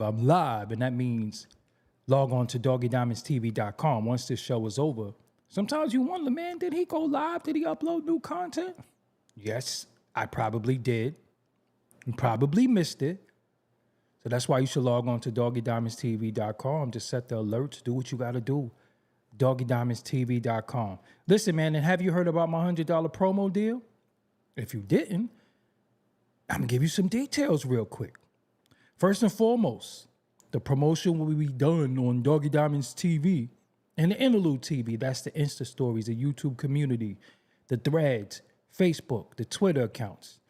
I'm live, and that means log on to doggiedimondstv.com once this show is over. Sometimes you wonder, man, did he go live? Did he upload new content? Yes, I probably did. You probably missed it. So that's why you should log on to doggiedimondstv.com to set the alerts, do what you got to do. doggiedimondstv.com. Listen, man, and have you heard about my $100 promo deal? If you didn't, I'm going to give you some details real quick. First and foremost, the promotion will be done on Doggie Diamonds TV and the Interlude TV. That's the Insta stories, the YouTube community, the threads, Facebook, the Twitter accounts.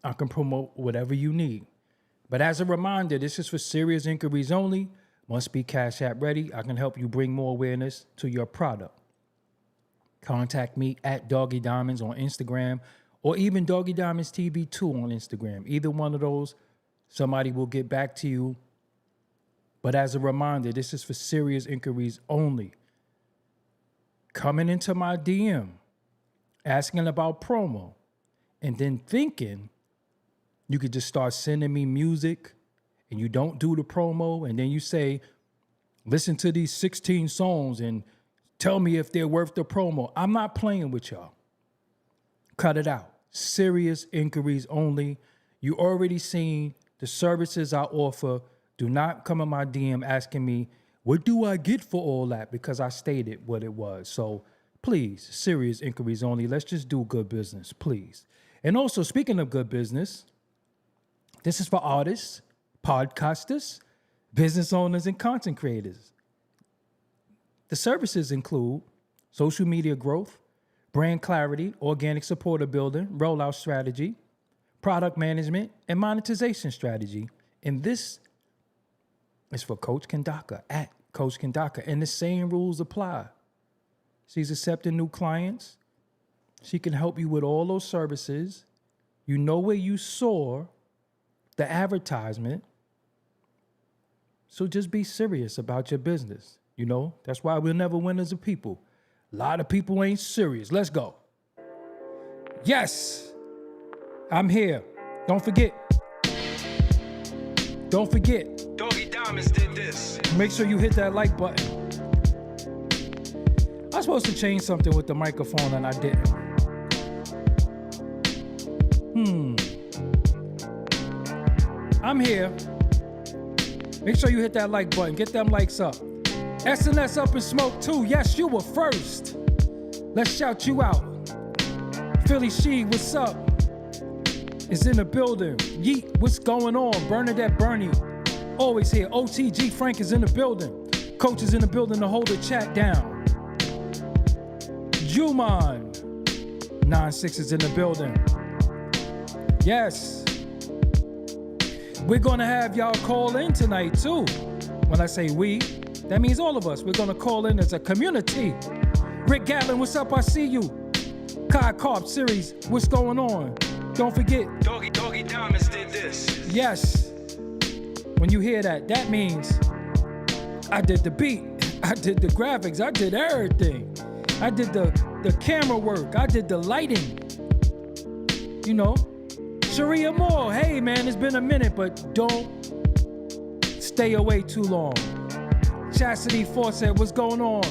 I can promote whatever you need. But as a reminder, this is for serious inquiries only. Must be Cash App ready. I can help you bring more awareness to your product. Contact me at Doggie Diamonds on Instagram or even Doggie Diamonds TV 2 on Instagram. Either one of those, somebody will get back to you. But as a reminder, this is for serious inquiries only. Coming into my DM, asking about promo, and then thinking you could just start sending me music and you don't do the promo, and then you say, listen to these 16 songs and tell me if they're worth the promo. I'm not playing with y'all. Cut it out. Serious inquiries only. You already seen the services I offer. Do not come in my DM asking me, what do I get for all that? Because I stated what it was. So please, serious inquiries only. Let's just do good business, please. And also, speaking of good business, this is for artists, podcasters, business owners, and content creators. The services include social media growth, brand clarity, organic supporter building, rollout strategy, product management, and monetization strategy. And this is for Coach Kendaka, at Coach Kendaka. And the same rules apply. She's accepting new clients. She can help you with all those services. You know where you saw the advertisement. So just be serious about your business. You know, that's why we'll never win as a people. A lot of people ain't serious. Let's go. Yes, I'm here. Don't forget. Don't forget. Doggie Diamonds did this. Make sure you hit that like button. I was supposed to change something with the microphone and I didn't. I'm here. Make sure you hit that like button. Get them likes up. SNS up in smoke too. Yes, you were first. Let's shout you out. Philly She, what's up? Is in the building. Yeet, what's going on? Bernadette Bernie, always here. OTG Frank is in the building. Coach is in the building to hold the chat down. Juman, 9-6 is in the building. Yes. We're gonna have y'all call in tonight too. When I say we, that means all of us. We're gonna call in as a community. Rick Gatlin, what's up? I see you. Kai Carp Series, what's going on? Don't forget. Doggie Diamonds did this. Yes. When you hear that, that means I did the beat. I did the graphics. I did everything. I did the camera work. I did the lighting. You know. Sharia Moore, hey man, it's been a minute, but don't stay away too long. Chastity Fawcett, what's going on?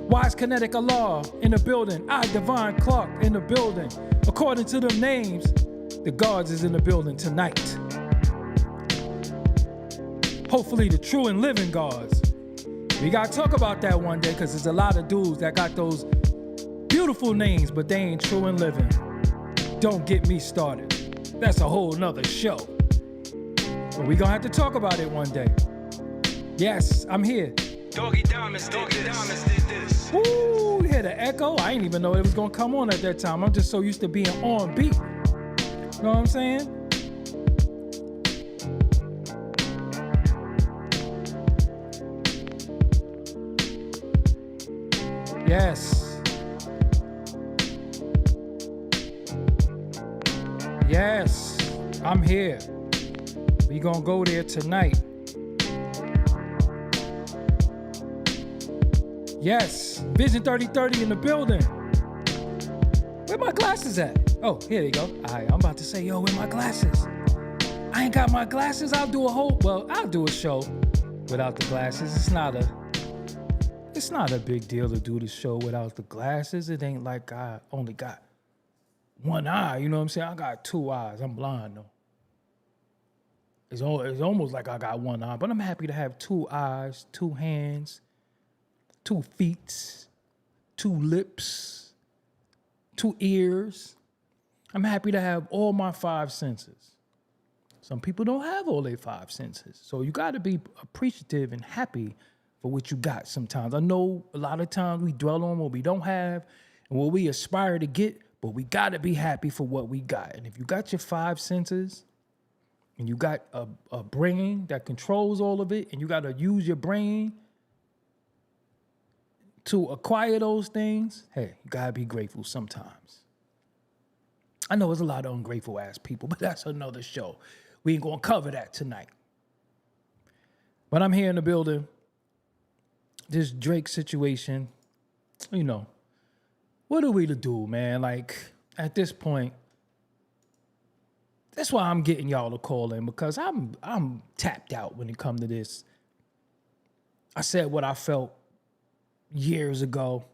Wise Kinetic Allah in the building. I, Divine Clark, in the building. According to them names, the guards is in the building tonight. Hopefully the true and living guards. We gotta talk about that one day, because there's a lot of dudes that got those beautiful names, but they ain't true and living. Don't get me started. That's a whole nother show. But we gonna have to talk about it one day. Yes, I'm here. Doggie Diamonds did this. Woo, you hear the echo? I didn't even know it was gonna come on at that time. I'm just so used to being on beat. You know what I'm saying? Yes. Yes, I'm here. We gonna go there tonight. Yes, Vision 3030 in the building. Where my glasses at? Oh, here they go. All right, I'm about to say, yo, where my glasses? I I ain't got my glasses. I'll do a show without the glasses. It's not a big deal to do the show without the glasses. It ain't like I only got one eye. You know what I'm saying? I got two eyes. I'm blind though. It's almost like I got one eye, but I'm happy to have two eyes, two hands, 2 feet, 2 lips, 2 ears. I'm happy to have all my 5 senses. Some people don't have all their 5 senses. So you got to be appreciative and happy for what you got sometimes. I know a lot of times we dwell on what we don't have and what we aspire to get, but we got to be happy for what we got. And if you got your 5 senses and you got a brain that controls all of it and you got to use your brain to acquire those things, hey, you got to be grateful sometimes. I know there's a lot of ungrateful ass people, but that's another show. We ain't going to cover that tonight. But I'm here in the building. This Drake situation, you know, what are we to do, man? Like, at this point, that's why I'm getting y'all to call in, because I'm tapped out when it comes to this. I said what I felt years ago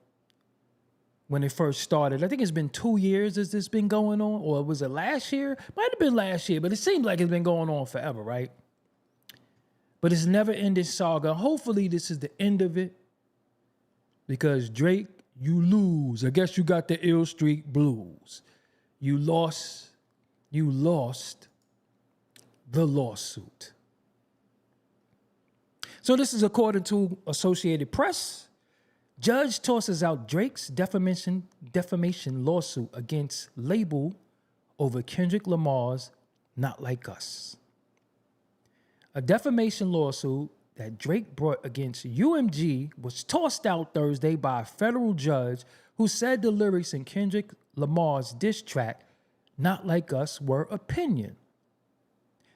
when it first started. I think it's been 2 years has this been going on, or was it last year? Might have been last year, but it seems like it's been going on forever, right? But it's never ending saga. Hopefully this is the end of it, because Drake, you lose. I guess you got the Ill Street blues. You lost the lawsuit. So this is according to Associated Press. Judge tosses out Drake's defamation lawsuit against label over Kendrick Lamar's Not Like Us. A defamation lawsuit that Drake brought against UMG was tossed out Thursday by a federal judge who said the lyrics in Kendrick Lamar's diss track, Not Like Us, were opinion.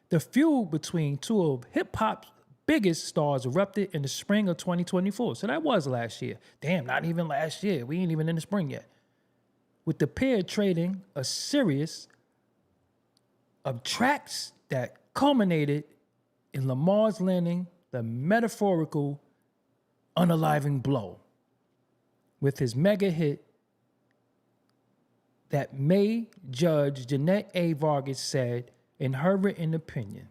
The feud between two of hip-hop's biggest stars erupted in the spring of 2024. So that was last year. Damn, not even last year. We ain't even in the spring yet. With the pair trading a series of tracks that culminated in Lamar's landing the metaphorical unaliving blow with his mega hit that May Judge Jeanette A. Vargas said in her written opinion.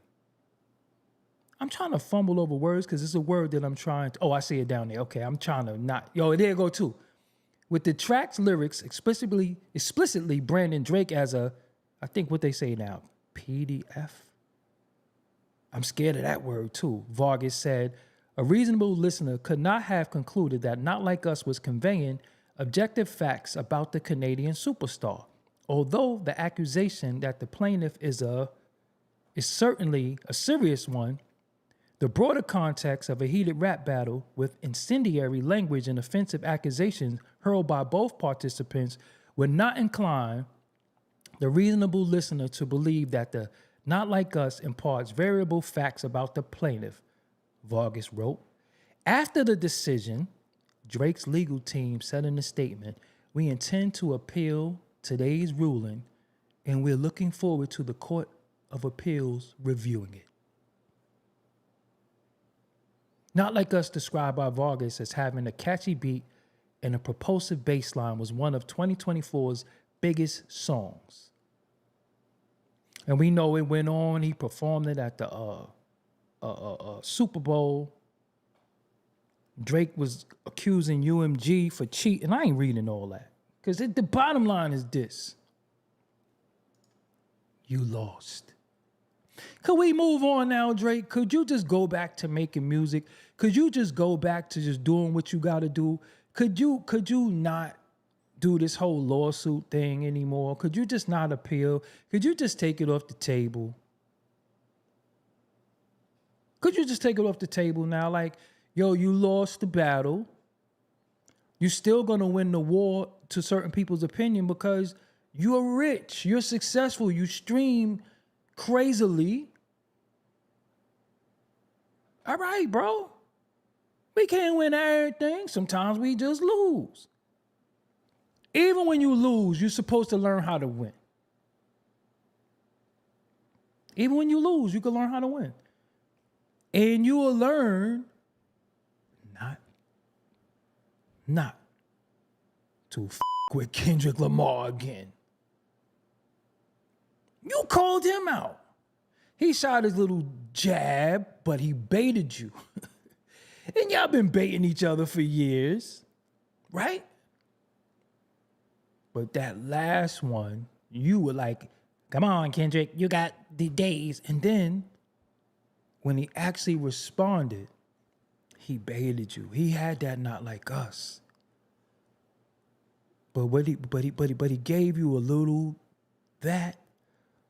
I'm trying to fumble over words because it's a word that I'm trying to... Oh, I see it down there. Okay, I'm trying to not... Yo, there you go too. With the track's lyrics explicitly branding Drake as a, I think what they say now, PDF? I'm scared of that word too. Vargas said, a reasonable listener could not have concluded that Not Like Us was conveying objective facts about the Canadian superstar. Although the accusation that the plaintiff is certainly a serious one, the broader context of a heated rap battle with incendiary language and offensive accusations hurled by both participants would not incline the reasonable listener to believe that the Not Like Us imparts variable facts about the plaintiff, Vargas wrote. After the decision, Drake's legal team said in a statement, we intend to appeal today's ruling, and we're looking forward to the Court of Appeals reviewing it. Not Like Us, described by Vargas as having a catchy beat and a propulsive bass line, was one of 2024's biggest songs. And we know it went on. He performed it at the Super Bowl. Drake was accusing UMG for cheating. I ain't reading all that. Because the bottom line is this. You lost. Could we move on now, Drake? Could you just go back to making music? Could you just go back to just doing what you got to do? Could you not do this whole lawsuit thing anymore? Could you just not appeal? Could you just take it off the table? Could you just take it off the table now? Like, yo, you lost the battle. You're still going to win the war to certain people's opinion because you're rich, you're successful, you stream crazily. All right, bro. We can't win everything. Sometimes we just lose. Even when you lose, you're supposed to learn how to win. Even when you lose, you can learn how to win. And you will learn not to f with Kendrick Lamar again. You called him out. He shot his little jab, but he baited you. And y'all been baiting each other for years, right? But that last one, you were like, come on, Kendrick, you got the days. And then when he actually responded, he baited you. He had that not like us. But he gave you a little that,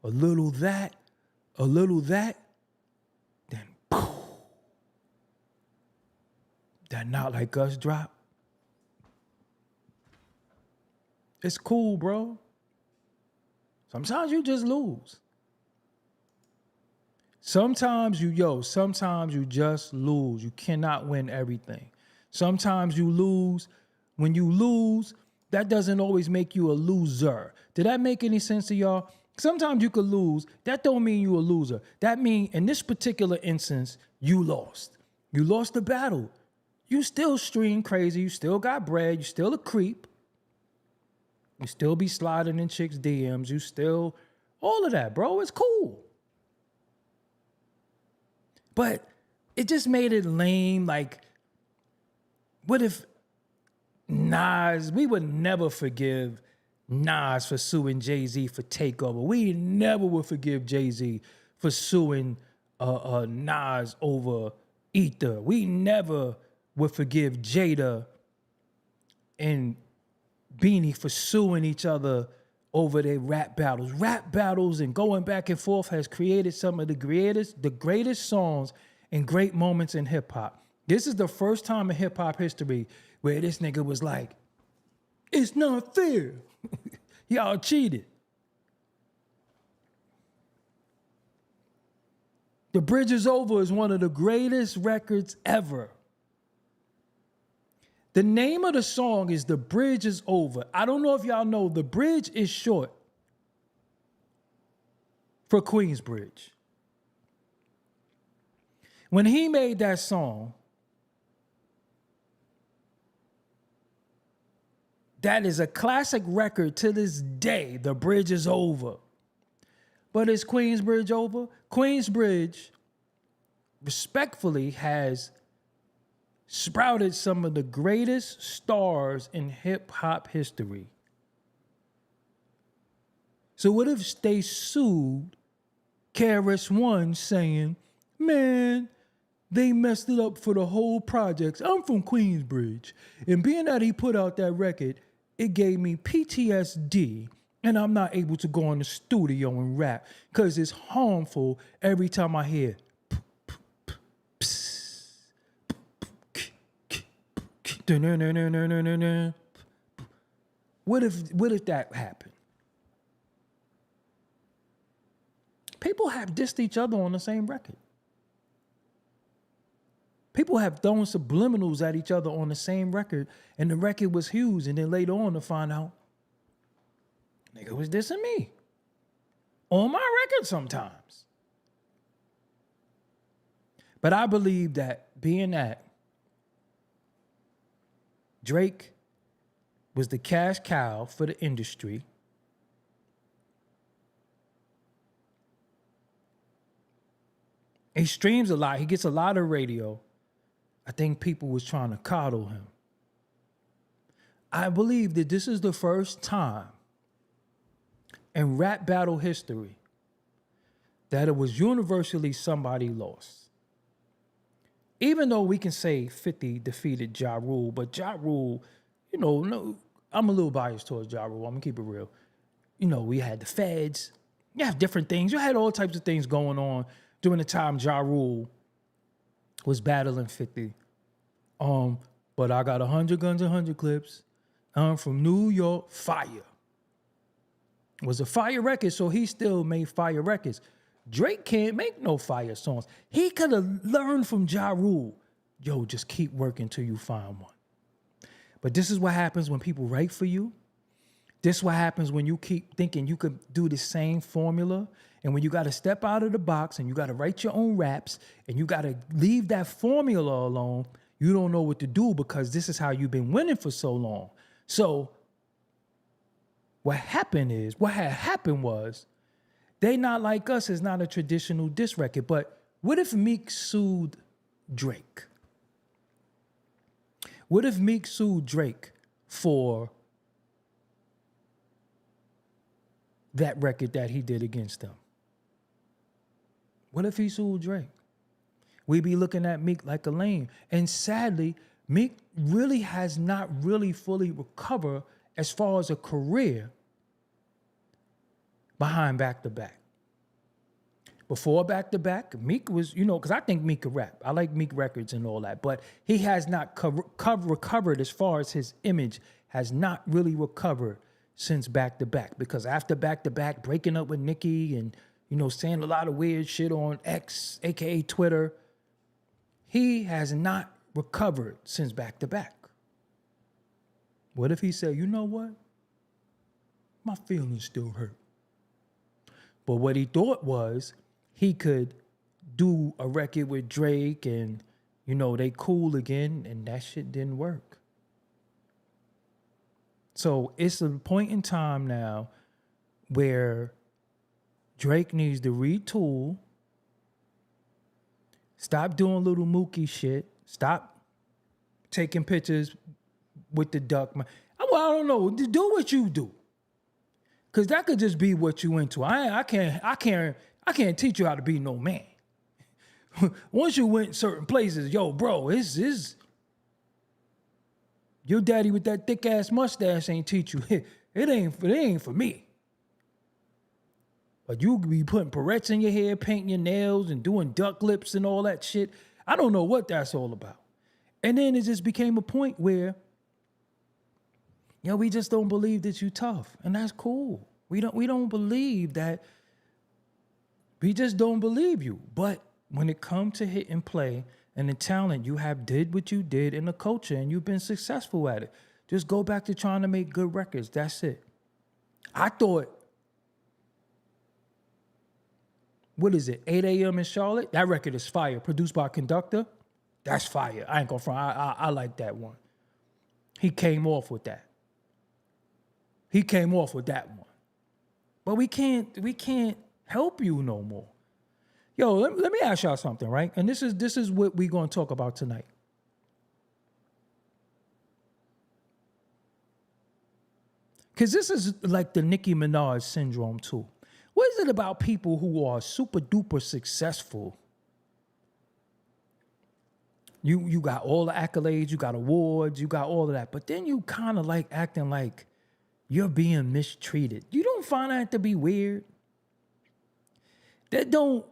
a little that, a little that, then poof, that not like us drop. It's cool, bro. Sometimes you just lose. Sometimes you just lose. You cannot win everything. Sometimes you lose. When you lose, that doesn't always make you a loser. Did that make any sense to y'all? Sometimes you could lose. That don't mean you a loser. That mean in this particular instance, you lost. You lost the battle. You still stream crazy. You still got bread. You still a creep. You still be sliding in chicks' DMs. You still, all of that, bro. It's cool. But it just made it lame. Like, what if Nas, we would never forgive Nas for suing Jay-Z for takeover. We never would forgive Jay-Z for suing Nas over Ether. We never would forgive Jada and Beanie for suing each other over their rap battles. Rap battles and going back and forth has created some of the greatest songs and great moments in hip hop. This is the first time in hip hop history where this nigga was like, it's not fair. Y'all cheated. The Bridge is Over is one of the greatest records ever. The name of the song is The Bridge is Over. I don't know if y'all know, the bridge is short for Queensbridge. When he made that song, that is a classic record to this day. The Bridge is Over. But is Queensbridge over? Queensbridge, respectfully, has sprouted some of the greatest stars in hip hop history. So what if they sued KRS-One saying, man, they messed it up for the whole projects. I'm from Queensbridge. And being that he put out that record, it gave me PTSD. And I'm not able to go in the studio and rap because it's harmful every time I hear. What if that happened? People have dissed each other on the same record. People have thrown subliminals at each other on the same record, and the record was huge, and then later on to find out, nigga was dissing me on my record sometimes. But I believe that being that Drake was the cash cow for the industry, he streams a lot, he gets a lot of radio. I think people was trying to coddle him. I believe that this is the first time in rap battle history that it was universally somebody lost. Even though we can say 50 defeated Ja Rule, but Ja Rule, no, I'm a little biased towards Ja Rule. I'm gonna keep it real. We had the feds. You have different things. You had all types of things going on during the time Ja Rule was battling 50. But I got 100 guns, 100 clips. I'm from New York. Fire. It was a fire record, so he still made fire records. Drake can't make no fire songs. He could have learned from Ja Rule. Yo, just keep working till you find one. But this is what happens when people write for you. This what happens when you keep thinking you could do the same formula. And when you got to step out of the box and you got to write your own raps and you got to leave that formula alone, you don't know what to do because this is how you've been winning for so long. So what had happened was, They Not Like Us is not a traditional diss record, but what if Meek sued Drake? What if Meek sued Drake for that record that he did against them? What if he sued Drake? We be looking at Meek like a lame. And sadly, Meek really has not really fully recovered as far as a career behind Back to Back. Before Back to Back, Meek was, because I think Meek could rap. I like Meek records and all that, but he has not recovered as far as his image has not really recovered since Back to Back. Because after Back to Back, breaking up with Nicki and, saying a lot of weird shit on X, aka Twitter, he has not recovered since Back to Back. What if he said, you know what? My feelings still hurt. But what he thought was he could do a record with Drake and, they cool again, and that shit didn't work. So it's a point in time now where Drake needs to retool, stop doing little Mookie shit, stop taking pictures with the duck. Well, I don't know. Do what you do. Cause that could just be what you into. I can't teach you how to be no man. Once you went certain places, yo, bro, it's your daddy with that thick ass mustache ain't teach you. It ain't for me. But you be putting barrettes in your hair, painting your nails, and doing duck lips and all that shit. I don't know what that's all about. And then it just became a point where, we just don't believe that you tough, and that's cool. We don't believe that. We just don't believe you. But when it comes to hit and play and the talent, you have did what you did in the culture, and you've been successful at it. Just go back to trying to make good records. That's it. I thought, what is it, 8 a.m. in Charlotte? That record is fire. Produced by Conductor. That's fire. I ain't gonna front. I like that one. He came off with that. But we can't help you no more. Yo, let me ask y'all something, right? And this is what we're going to talk about tonight. Because this is like the Nicki Minaj syndrome too. What is it about people who are super duper successful? You got all the accolades, you got awards, you got all of that, but then you kind of like acting like you're being mistreated. You don't find that to be weird? That don't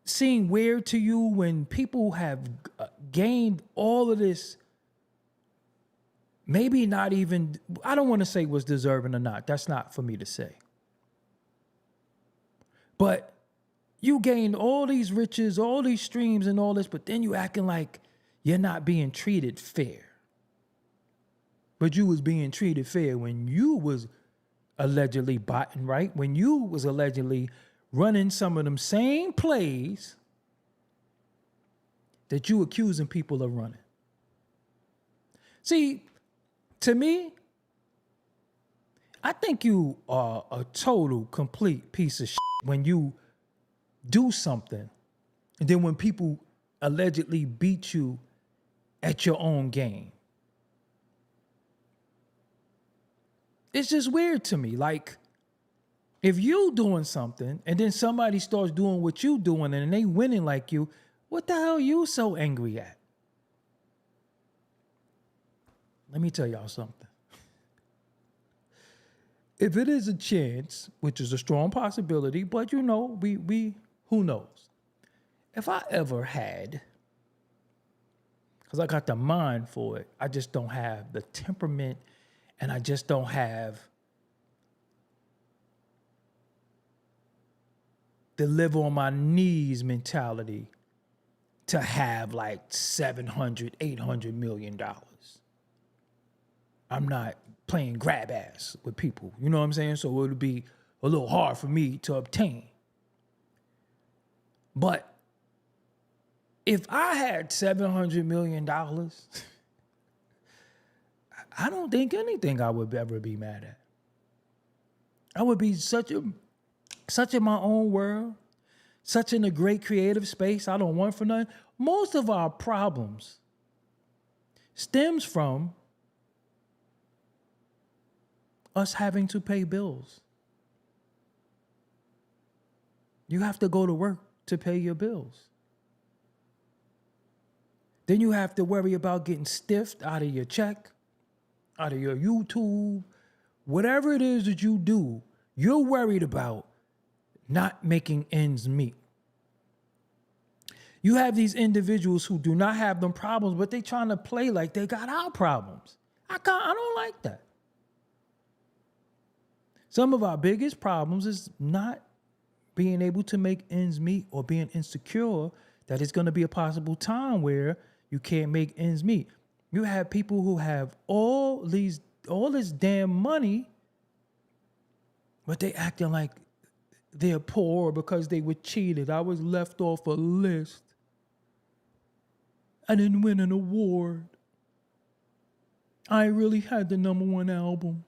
seem weird to you when people have gained all of this, maybe not even, I don't want to say was deserving or not. That's not for me to say. But you gained all these riches, all these streams and all this, but then you acting like you're not being treated fair. But you was being treated fair when you was allegedly botting right, when you was allegedly running some of them same plays that you accusing people of running. See, to me, I think you are a total, complete piece of shit when you do something and then when people allegedly beat you at your own game. It's just weird to me. Like, if you doing something and then somebody starts doing what you doing and they winning like you, what the hell are you so angry at? Let me tell y'all something. If it is a chance, which is a strong possibility, but we who knows? If I ever had, because I got the mind for it, I just don't have the temperament. And I just don't have the live on my knees mentality to have like $700, $800 million. I'm not playing grab ass with people. You know what I'm saying? So it would be a little hard for me to obtain. But if I had $700 million, I don't think anything I would ever be mad at. I would be such in my own world, such in a great creative space. I don't want for nothing. Most of our problems stems from us having to pay bills. You have to go to work to pay your bills. Then you have to worry about getting stiffed out of your check, out of your YouTube, whatever it is that you do, you're worried about not making ends meet. You have these individuals who do not have them problems, but they trying to play like they got our problems. I don't like that. Some of our biggest problems is not being able to make ends meet or being insecure that it's going to be a possible time where you can't make ends meet. You have people who have all this damn money, but they acting like they're poor because they were cheated. I was left off a list. I didn't win an award. I really had the #1 album.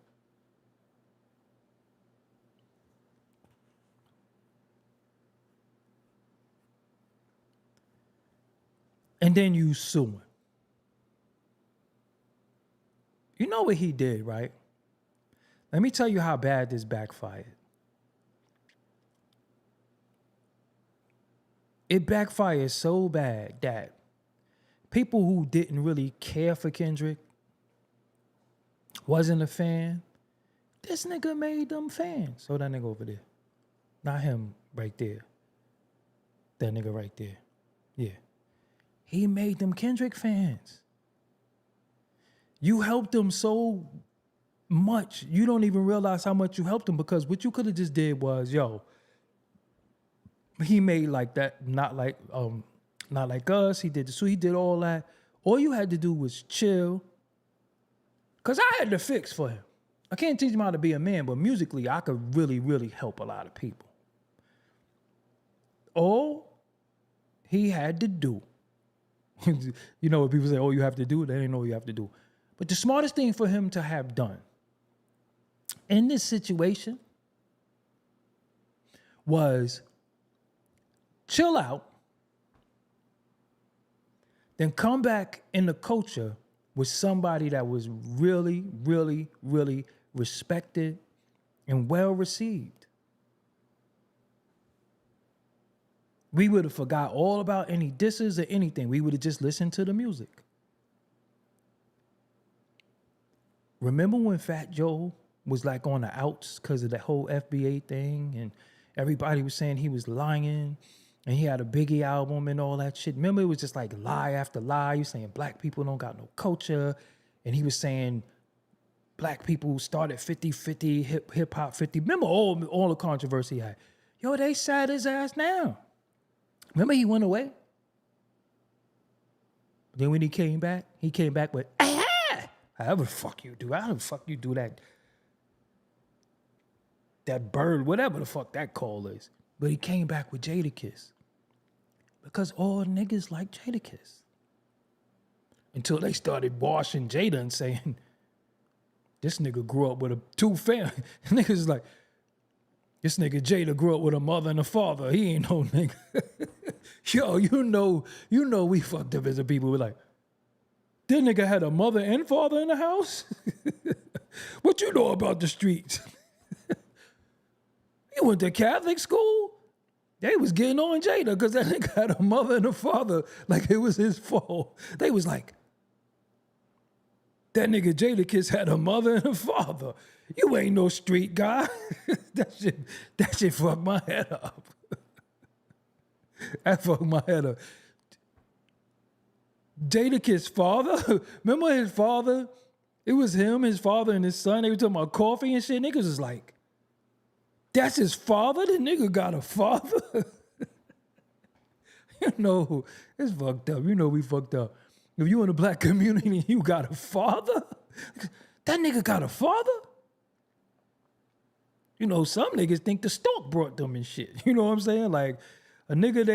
And then you suing. You know what he did, right? Let me tell you how bad this backfired. It backfired so bad that people who didn't really care for Kendrick, wasn't a fan, this nigga made them fans. So that nigga over there. Not him right there. That nigga right there. Yeah. He made them Kendrick fans. You helped them so much, you don't even realize how much you helped them, because what you could have just did was, he made like that, not like us. He did so he did all that. All you had to do was chill. Cause I had to fix for him. I can't teach him how to be a man, but musically I could really, really help a lot of people. All he had to do, you know, when people say, "Oh, you have to do it," they didn't know what you have to do. But the smartest thing for him to have done in this situation was chill out, then come back in the culture with somebody that was really, really, really respected and well received. We would have forgot all about any disses or anything. We would have just listened to the music. Remember when Fat Joe was like on the outs because of the whole FBA thing, and everybody was saying he was lying, and he had a Biggie album and all that shit? Remember, it was just like lie after lie. He was saying black people don't got no culture, and he was saying black people started 50-50, hip hop 50. Remember all the controversy he had. Yo, they sat his ass down. Remember he went away? Then when he came back with, however the fuck you do, how the fuck you do that bird, whatever the fuck that call is. But he came back with Jadakiss. Because all niggas like Jadakiss. Until they started washing Jada and saying, this nigga grew up with two families. Niggas is like, this nigga Jada grew up with a mother and a father. He ain't no nigga. Yo, you know we fucked up as a people. We're like, this nigga had a mother and father in the house? What you know about the streets? You went to Catholic school? They was getting on Jada because that nigga had a mother and a father like it was his fault. They was like, that nigga Jadakiss had a mother and a father. You ain't no street guy. That shit fucked my head up. That fucked my head up. Jadakiss' father? Remember his father? It was him, his father, and his son. They were talking about coffee and shit. Niggas was like, that's his father? The nigga got a father? You know, it's fucked up. You know we fucked up. If you in the black community and you got a father, That nigga got a father? You know, some niggas think the stork brought them and shit. You know what I'm saying? Like a nigga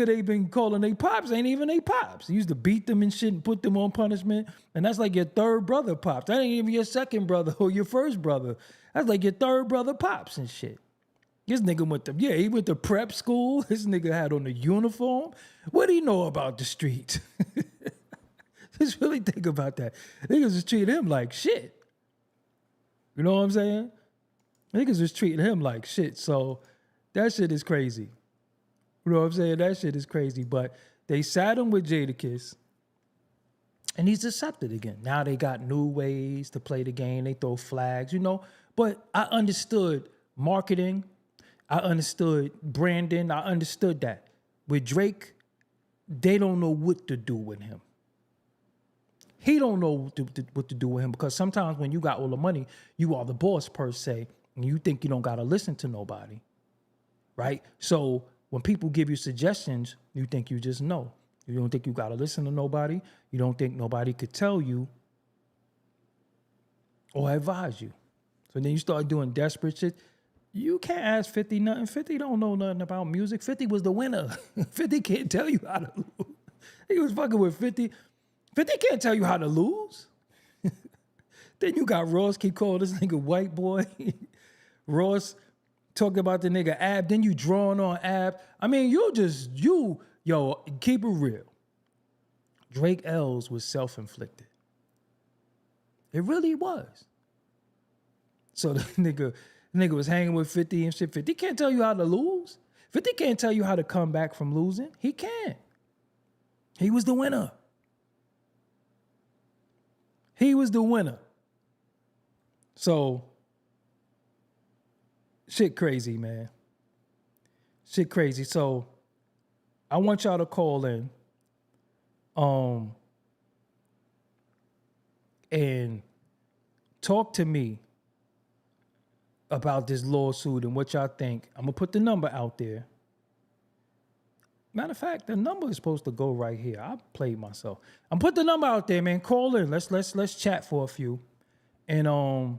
they been calling they pops ain't even they pops. He used to beat them and shit and put them on punishment. And that's like your third brother pops. That ain't even your second brother or your first brother. That's like your third brother pops and shit. This nigga he went to prep school. This nigga had on a uniform. What do he know about the streets? Just really think about that. Niggas just treat him like shit. You know what I'm saying? Niggas was treating him like shit. So that shit is crazy. You know what I'm saying? That shit is crazy. But they sat him with Jadakiss, and he's accepted again. Now they got new ways to play the game. They throw flags, you know. But I understood marketing. I understood branding. I understood that. With Drake, they don't know what to do with him. He don't know what to do with him, because sometimes when you got all the money, you are the boss per se, and you think you don't got to listen to nobody, right? So when people give you suggestions, you think you just know. You don't think you got to listen to nobody. You don't think nobody could tell you or advise you. So then you start doing desperate shit. You can't ask 50 nothing. 50 don't know nothing about music. 50 was the winner. 50 can't tell you how to lose. He was fucking with 50. 50 can't tell you how to lose. Then you got Ross keep calling this nigga white boy. Ross talking about the nigga Ab. Then you drawing on Ab. I mean, yo, keep it real. Drake L's was self-inflicted. It really was. So the nigga was hanging with 50 and shit. 50 can't tell you how to lose. 50 can't tell you how to come back from losing. He can't. He was the winner. He was the winner. So, shit crazy, man. Shit crazy. So, I want y'all to call in and talk to me about this lawsuit and what y'all think. I'm going to put the number out there. Matter of fact, the number is supposed to go right here. I played myself. I'm put the number out there, man. Call in. Let's chat for a few. And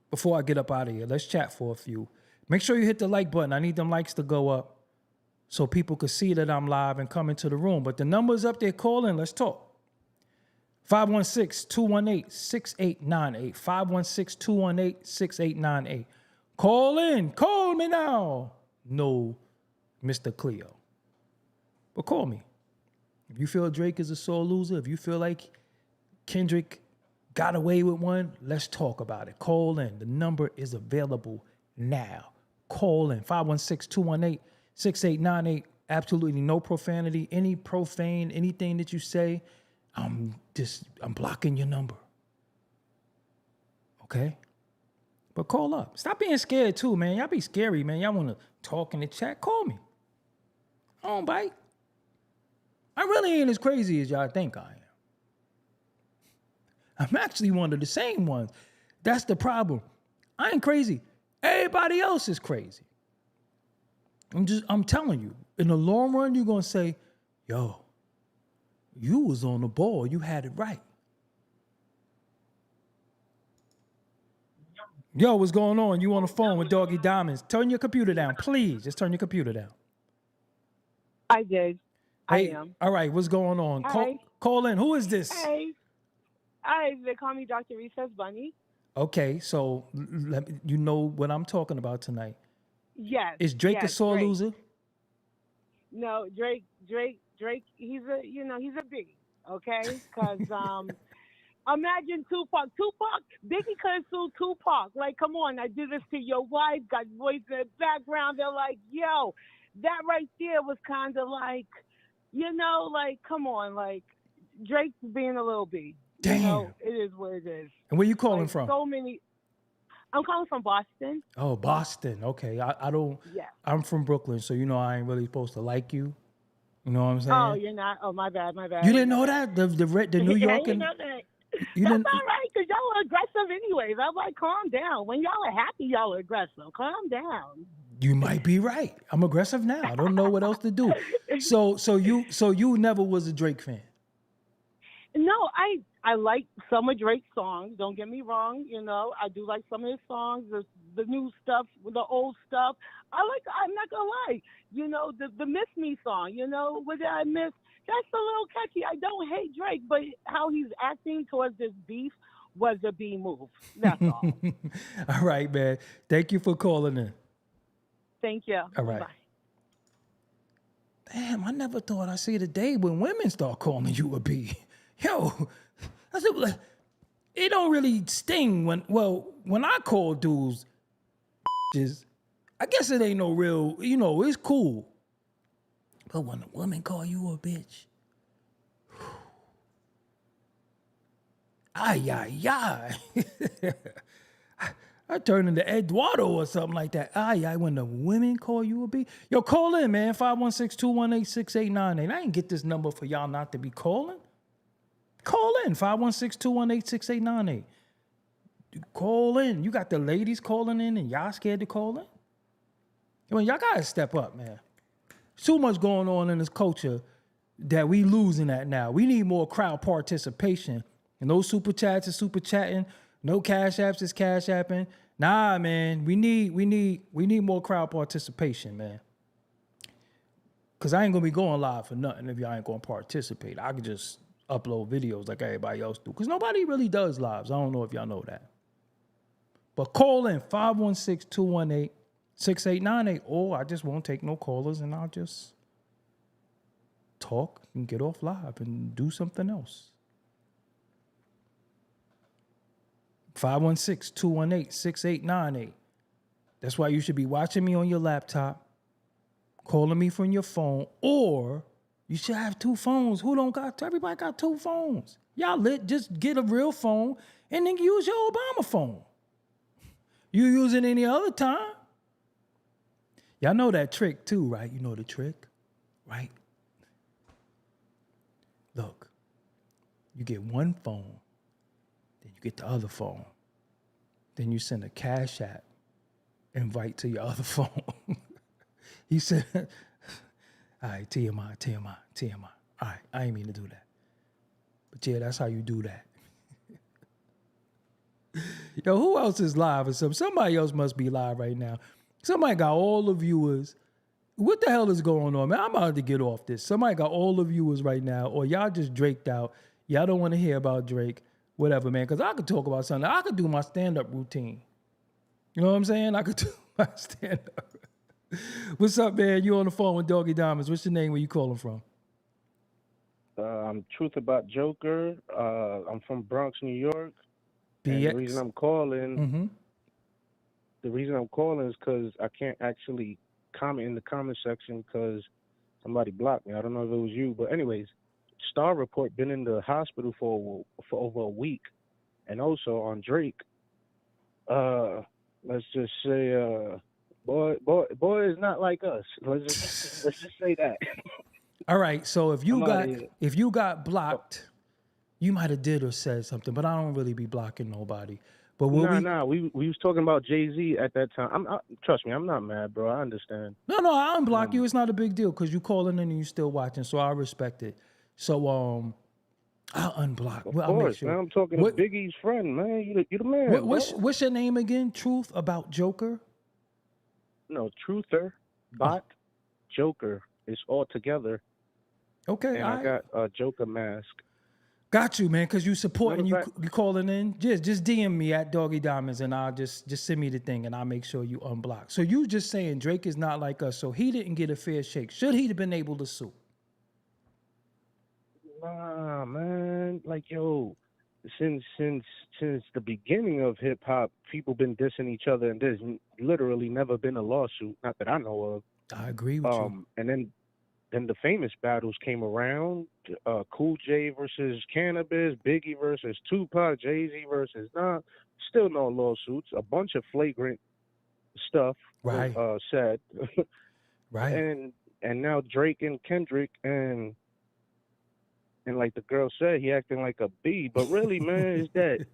before I get up out of here, let's chat for a few. Make sure you hit the like button. I need them likes to go up so people can see that I'm live and come into the room. But the number's up there. Call in. Let's talk. 516-218-6898. 516-218-6898. Call in. Call me now. No, Mr. Cleo. But call me. If you feel Drake is a sore loser, if you feel like Kendrick got away with one, let's talk about it. Call in. The number is available now. Call in. 516-218-6898. Absolutely no profanity. Any profane, anything that you say, I'm blocking your number. Okay? But call up. Stop being scared too, man. Y'all be scary, man. Y'all want to talk in the chat? Call me. I don't bite. I really ain't as crazy as y'all think I am. I'm actually one of the same ones. That's the problem. I ain't crazy. Everybody else is crazy. I'm telling you, in the long run, you're going to say, yo, you was on the ball. You had it right. Yo, what's going on? You on the phone with Doggie Diamonds. Turn your computer down, please. Just turn your computer down. I did. Hey, I am. all right, what's going on? Call in. Who is this? Hey. They call me Dr. Recess Bunny. Okay, so you know what I'm talking about tonight. Yes. Is Drake a sore loser? No, Drake, he's a biggie, okay? Because imagine Tupac. Biggie could sue Tupac. Like, come on, I did this to your wife, got voice in the background. They're like, yo, that right there was kind of like, like, come on, like, Drake's being a little B. Damn. It is what it is. And where you calling like, from? I'm calling from Boston. Oh, Boston. Okay. I don't. Yeah. I'm from Brooklyn, so I ain't really supposed to like you. You know what I'm saying? Oh, you're not. Oh, my bad. You didn't know that the New York and know that. That's all right, because y'all are aggressive anyways. I'm like, calm down. When y'all are happy, y'all are aggressive. Calm down. You might be right. I'm aggressive now. I don't know what else to do. So you never was a Drake fan? No, I like some of Drake's songs. Don't get me wrong. You know, I do like some of his songs. The new stuff, the old stuff. I'm not gonna lie. You know, the Miss Me song. You know, what did I miss? That's a little catchy. I don't hate Drake, but how he's acting towards this beef was a B move. That's all. All right, man. Thank you for calling in. Thank you. All right. Bye. Damn, I never thought I'd see the day when women start calling you a B. Yo, I said, like, it don't really sting when I call dudes, I guess it ain't no real, you know, it's cool. But when a woman call you a bitch, ay, ay, ay. I turn into Eduardo or something like that. Ay, ay, when the women call you a bitch. Yo, call in, man, 516-218-6898. I ain't get this number for y'all not to be calling. Call in, 516-218-6898. Call in. You got the ladies calling in and y'all scared to call in? I mean, y'all gotta step up, man. Too much going on in this culture that we losing at now. We need more crowd participation. And those super chats is super chatting. No cash apps is cash apping. Nah, man. We need more crowd participation, man. Cause I ain't gonna be going live for nothing if y'all ain't gonna participate. I could just upload videos like everybody else do. Cause nobody really does lives. I don't know if y'all know that. But call in 516-218-6898, or I just won't take no callers and I'll just talk and get off live and do something else. 516-218-6898. That's why you should be watching me on your laptop, calling me from your phone, or you should have two phones. Who don't got? Everybody got two phones. Y'all lit. Just get a real phone and then use your Obama phone. You use it any other time. Y'all know that trick too, right? You know the trick, right? Look, you get one phone, then you get the other phone. Then you send a Cash App invite to your other phone. He said, all right, TMI. All right, I ain't mean to do that. But yeah, that's how you do that. Yo, who else is live or something? Somebody else must be live right now. Somebody got all the viewers. What the hell is going on, man? I'm about to get off this. Somebody got all the viewers right now, or y'all just Draked out. Y'all don't want to hear about Drake. Whatever, man, because I could talk about something. I could do my stand-up routine. You know what I'm saying? I could do my stand-up. What's up, man? You on the phone with Doggie Diamonds. What's your name? Where you calling from? I'm Truth About Joker. I'm from Bronx, New York. BX. And the reason I'm calling, Mm-hmm. is because I can't actually comment in the comment section because somebody blocked me. I don't know if it was you, but anyways, Star Report been in the hospital for over a week, and also on Drake. Let's just say, boy is not like us. Let's just say that. All right, so if you I'm outta here. got blocked, you might have did or said something, but I don't really be blocking nobody. But we was talking about Jay-Z at that time. Trust me, I'm not mad, bro. I understand. No, I unblock you. It's not a big deal because you calling in and you still watching, so I respect it. So I'll unblock. Of I'll course, make sure. man. I'm talking to Biggie's friend, man. You the man. What's your name again? Truth About Joker? No, Truther, Bot, Joker. It's all together. Okay, And I got a Joker mask. Got you, man, because you supporting, you Matter of calling in. Just DM me at Doggie Diamonds and I'll just send me the thing and I'll make sure you unblock. So you just saying Drake is not like us, so he didn't get a fair shake. Should he have been able to sue? Nah, man. Like, yo, since the beginning of hip hop, people been dissing each other, and there's literally never been a lawsuit, not that I know of. I agree with you. And then the famous battles came around. Cool J versus Cannabis, Biggie versus Tupac, Jay-Z versus Nas. Still no lawsuits. A bunch of flagrant stuff Right. said. Right. And now Drake and Kendrick and like the girl said, he acting like a B. But really, man, is that,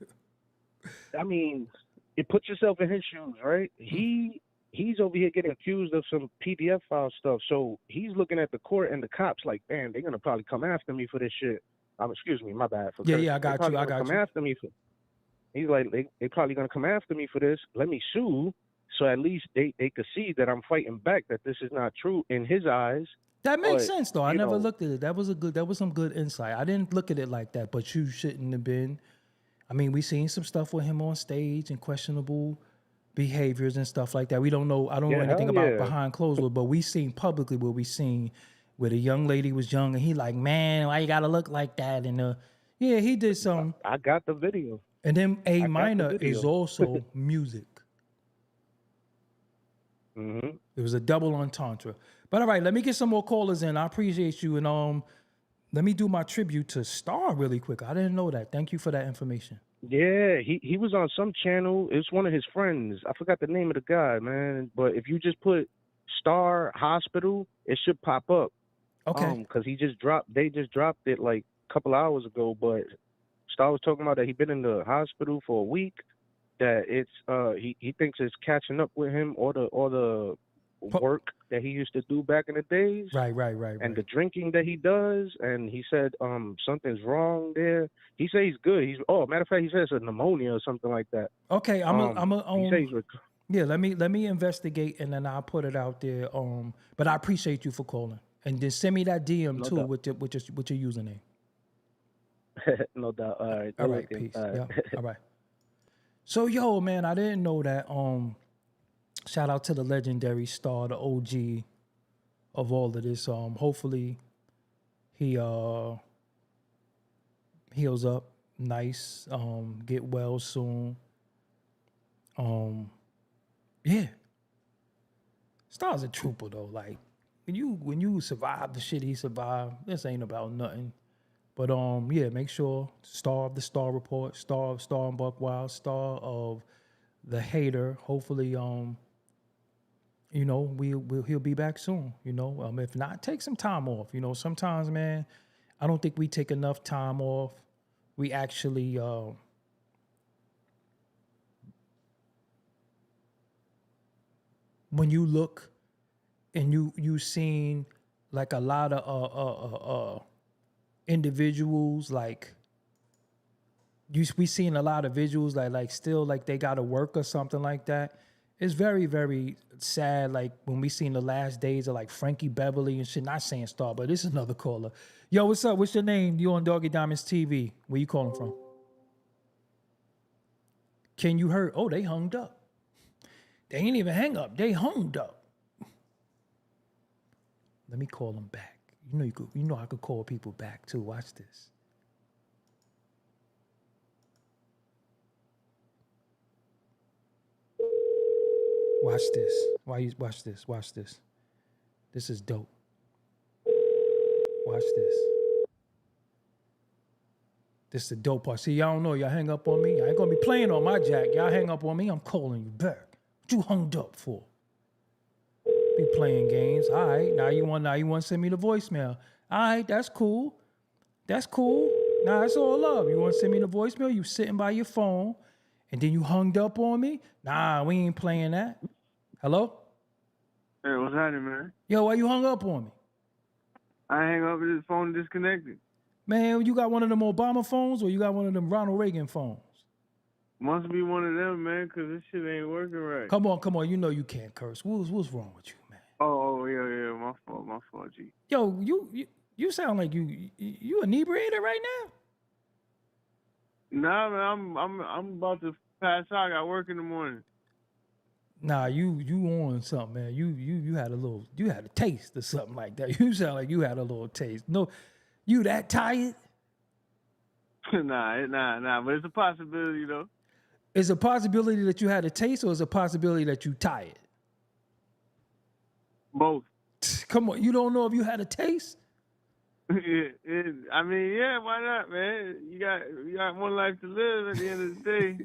I mean, you put yourself in his shoes, right? He's over here getting accused of some PDF file stuff. So he's looking at the court and the cops like, damn, they're going to probably come after me for this shit. excuse me, my bad for Yeah, cursing. yeah, I They got probably you. I gonna got come you. after me for. He's like, they probably gonna come after me for this. Let me sue, so at least they could see that I'm fighting back. That this is not true in his eyes. That makes But sense, though. I you never know, looked at it. That was some good insight. I didn't look at it like that, but you shouldn't have been. I mean, we seen some stuff with him on stage and questionable behaviors and stuff like that. We don't know. I don't know yeah, anything hell about yeah. behind closed doors, but we seen publicly where we seen where the young lady was young and he like, man, why you gotta look like that? And yeah, he did some. I got the video. And then A I got the minor is video. also music. hmm It was a double entendre. But all right, let me get some more callers in. I appreciate you. And let me do my tribute to Star really quick. I didn't know that. Thank you for that information. Yeah, he was on some channel. It's one of his friends. I forgot the name of the guy, man. But if you just put Star Hospital, it should pop up. Okay. Because they just dropped it like a couple hours ago. But Star was talking about that he'd been in the hospital for a week. That it's he thinks it's catching up with him, or the work that he used to do back in the days. Right. And the drinking that he does, and he said something's wrong there. He said he's good. Matter of fact, he says it's a pneumonia or something like that. Okay, He said he's yeah, let me investigate and then I'll put it out there. But I appreciate you for calling. And then send me that DM No too doubt. with your username. no doubt. All right. All right, peace. Yeah. All right. So yo, man, I didn't know that. Shout out to the legendary Star, the OG of all of this. Hopefully he heals up nice. Get well soon. Yeah. Star's a trooper though. Like when you survive the shit he survived, this ain't about nothing. But yeah, make sure Star of the Star Report, Star and Buck Wild, Star of the Hater. Hopefully, you know, he'll be back soon. You know, if not, take some time off. You know, sometimes, man, I don't think we take enough time off. We actually when you look and you seen like a lot of individuals, like we seen a lot of visuals like still like they gotta work or something like that. It's very, very sad. Like when we seen the last days of like Frankie Beverly and shit. Not saying Star, but this is another caller. Yo, what's up? What's your name? You on Doggie Diamonds TV? Where you calling from? Can you hear? Oh, they hung up. They ain't even hang up. They hung up. Let me call them back. You know I could call people back too. Watch this. Watch this. Watch this. Watch this. This is dope. Watch this. This is the dope part. See, y'all don't know. Y'all hang up on me. I ain't gonna be playing on my jack. Y'all hang up on me. I'm calling you back. What you hung up for? Be playing games. All right. Now you want to send me the voicemail. All right. That's cool. That's cool. Nah, that's all love. You want to send me the voicemail? You sitting by your phone, and then you hung up on me? Nah, we ain't playing that. Hello? Hey, what's happening, man? Yo, why you hung up on me? I hang up with this phone disconnected. Man, you got one of them Obama phones or you got one of them Ronald Reagan phones? Must be one of them, man, because this shit ain't working right. Come on. You know you can't curse. What's wrong with you, man? Oh, yeah, my fault, G. Yo, you sound like you inebriated right now? Nah, man, I'm about to pass out. I got work in the morning. Nah, you on something, man. You had a taste or something like that. You sound like you had a little taste. No, you that tired? Nah, but it's a possibility, though. Is a possibility that you had a taste or is a possibility that you tired? Both. Come on, you don't know if you had a taste? I mean, yeah, why not, man? You got one life to live at the end of the day.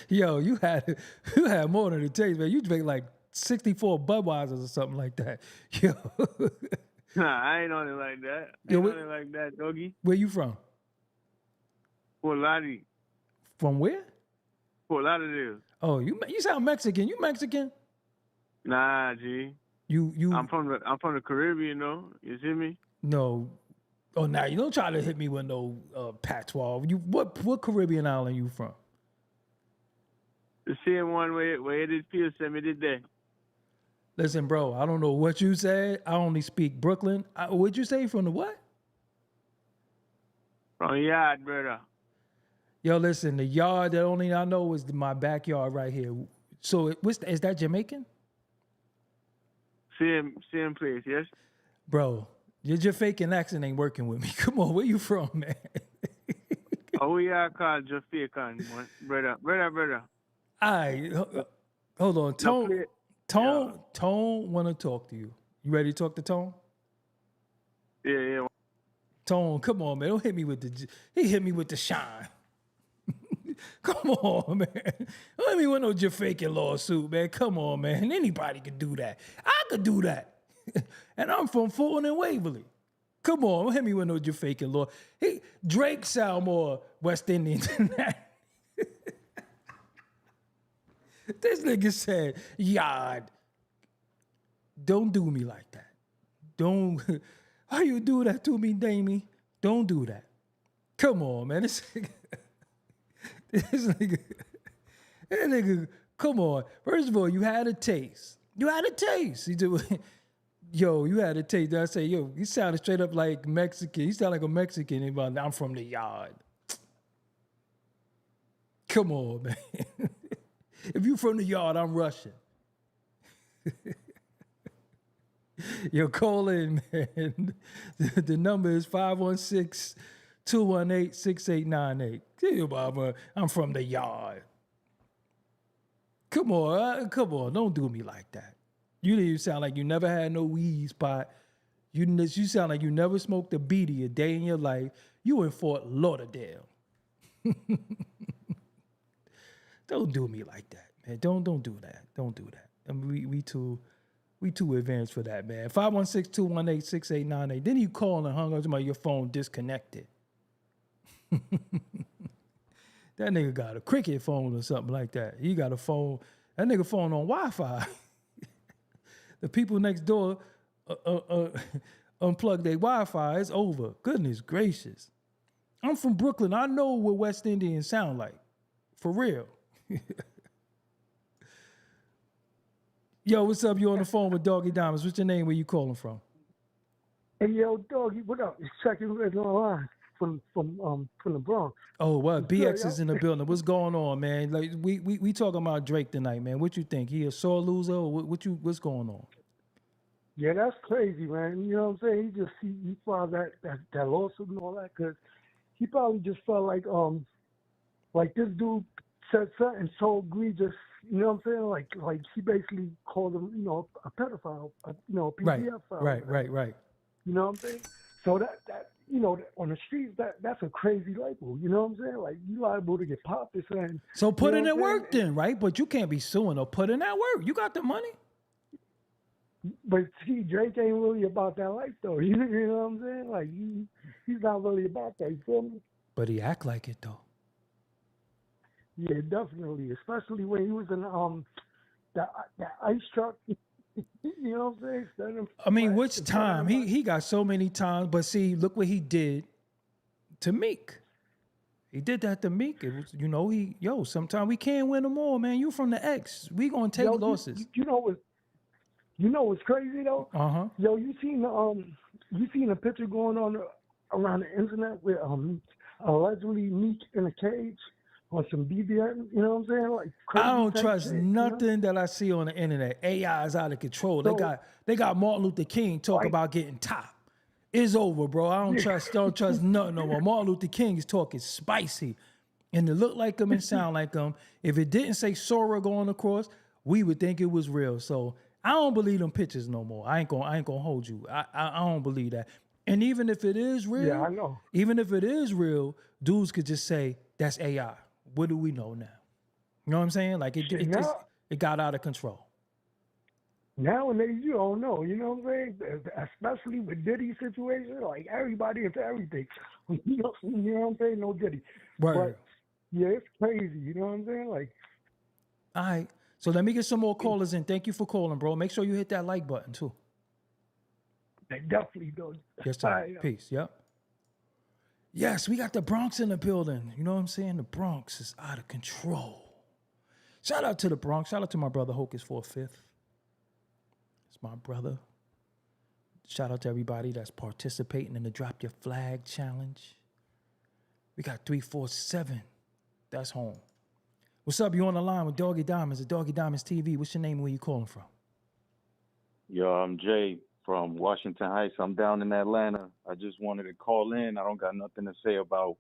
Yo, you had more than a taste, man. You drank like 64 Budweisers or something like that. Yo. Nah, I ain't on it like that. Like that, doggy. Where you from? Fort Lauderdale. From where? Fort Lauderdale. Oh, you sound Mexican. You Mexican? Nah, G. You I'm from the Caribbean, though. You see me? No. Oh, now you don't try to hit me with no patois. You what Caribbean island you from? The same one where it is Pierce sent me today. Listen, bro, I don't know what you said. I only speak Brooklyn. What'd you say from the what? From yard, brother. Yo, listen, the yard that only I know is my backyard right here. So is that Jamaican? Same place, yes? Bro, your Jamaican accent ain't working with me. Come on, where you from, man? Oh, we are called Jamaican, brother. All right, hold on. Tone want to talk to you. You ready to talk to Tone? Yeah. Tone, come on, man. Don't hit me with he hit me with the shine. Come on, man. Don't hit me with no Jamaican lawsuit, man. Come on, man. Anybody could do that. I could do that. And I'm from Fulton and Waverly. Come on, don't hit me with no Jamaican law. Drake sound more West Indian than that. This nigga said, yard. Don't do me like that. Don't. How you do that to me, Damie? Don't do that. Come on, man. This nigga, come on. First of all, you had a taste. You had a taste. Yo, you had a taste. I say, yo, you sounded straight up like Mexican. You sound like a Mexican. And I'm from the yard. Come on, man. If you from the yard, I'm Russian. Yo, call in, man. The number is 516-218-6898. Yo, Baba, I'm from the yard. Come on. Don't do me like that. You sound like you never had no weed spot. You sound like you never smoked a beanie a day in your life. You in Fort Lauderdale. Don't do me like that, man. Don't do that. Don't do that. I mean, we too advanced for that, man. 516-218-6898. Then you call and hung up to your phone disconnected. That nigga got a cricket phone or something like that. He got a phone. That nigga phone on Wi-Fi. The people next door unplug their Wi-Fi. It's over. Goodness gracious. I'm from Brooklyn. I know what West Indians sound like. For real. Yo, what's up? You on the phone with Doggie Diamonds. What's your name? Where you calling from? Hey, yo, Doggie, what up? It's Second Red Line from the Bronx. Oh, what? BX good, is in the building. What's going on, man? Like we talking about Drake tonight, man. What you think? He a sore loser? Or what's going on? Yeah, that's crazy, man. You know what I'm saying? He filed that lawsuit and all that because he probably just felt like this dude said something so egregious. You know what I'm saying? Like he basically called him, a pedophile, a PDF file. Right. You know what I'm saying? So that on the streets, that's a crazy label. You know what I'm saying? Like, you liable to get popped or something. So put in that work then, right? But you can't be suing or put in that work. You got the money. But see, Drake ain't really about that life, though. You know what I'm saying? Like, he's not really about that. You feel me? But he act like it, though. Yeah, definitely. Especially when he was in that ice truck. You know what I'm saying? I mean, which time? He got so many times, but see, look what he did to Meek. He did that to Meek. It was, sometimes we can't win them all, man. You from the X. We gonna take losses. You know what's crazy though? Uh-huh. Yo, you seen a picture going on around the internet with allegedly Meek in a cage on some BBM, you know what I'm saying? Like, I don't trust nothing that I see on the internet. AI is out of control. So, they got Martin Luther King talking about getting top. It's over, bro. I don't trust nothing no more. Martin Luther King is talking spicy. And it looked like him and sound like him. If it didn't say Sora going across, we would think it was real. So I don't believe them pictures no more. I ain't gonna hold you. I don't believe that. And even if it is real, yeah, I know. Even if it is real, dudes could just say that's AI. What do we know now? You know what I'm saying? Like it got out of control. Nowadays, you don't know. You know what I'm saying? Especially with Diddy's situation, like everybody into everything. You know what I'm saying? No Diddy. Right. But yeah, it's crazy. You know what I'm saying? Like, all right. So let me get some more callers in. Thank you for calling, bro. Make sure you hit that like button too. they definitely do. Yes, sir. Peace. Yep. Yes, we got the Bronx in the building. You know what I'm saying? The Bronx is out of control. Shout out to the Bronx. Shout out to my brother Hocus for a Fifth. It's my brother. Shout out to everybody that's participating in the Drop Your Flag Challenge. We got 347. That's home. What's up? You on the line with Doggie Diamonds at Doggie Diamonds TV. What's your name and where you calling from? Yo, I'm Jay from Washington Heights. I'm down in Atlanta. I just wanted to call in. I don't got nothing to say about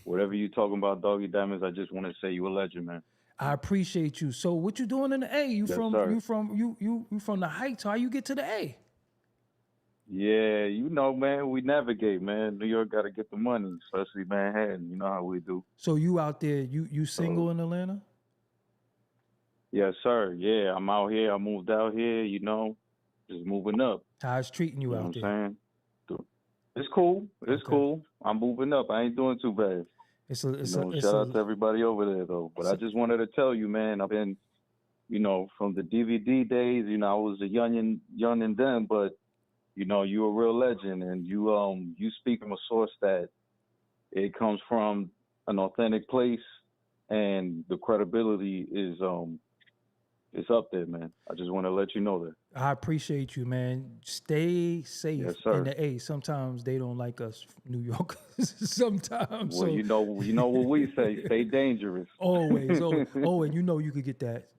whatever you talking about, Doggie Diamonds. I just want to say you a legend, man. I appreciate you. So what you doing in the A? You Yes, from sir. you from the Heights. How you get to the A? Yeah, you know, man, we navigate, man. New York got to get the money, especially Manhattan. You know how we do. So you out there, you single in Atlanta? Yes, sir. Yeah, I'm out here. I moved out here, you know, just moving up. How's treating you You know out what there? I'm saying? It's cool. It's Okay. cool. I'm moving up. I ain't doing too bad. It's a Shout out to everybody over there, though. But I just wanted to tell you, man, I've been, you know, from the DVD days, you know, I was a young and then, but, you know, you a real legend, and you speak from a source that it comes from an authentic place, and the credibility is up there, man. I just want to let you know that. I appreciate you, man. Stay safe Yes, sir. in the A. Sometimes they don't like us New Yorkers. Sometimes. Well, So you know what we say. Stay dangerous. always. Oh, and you know you could get that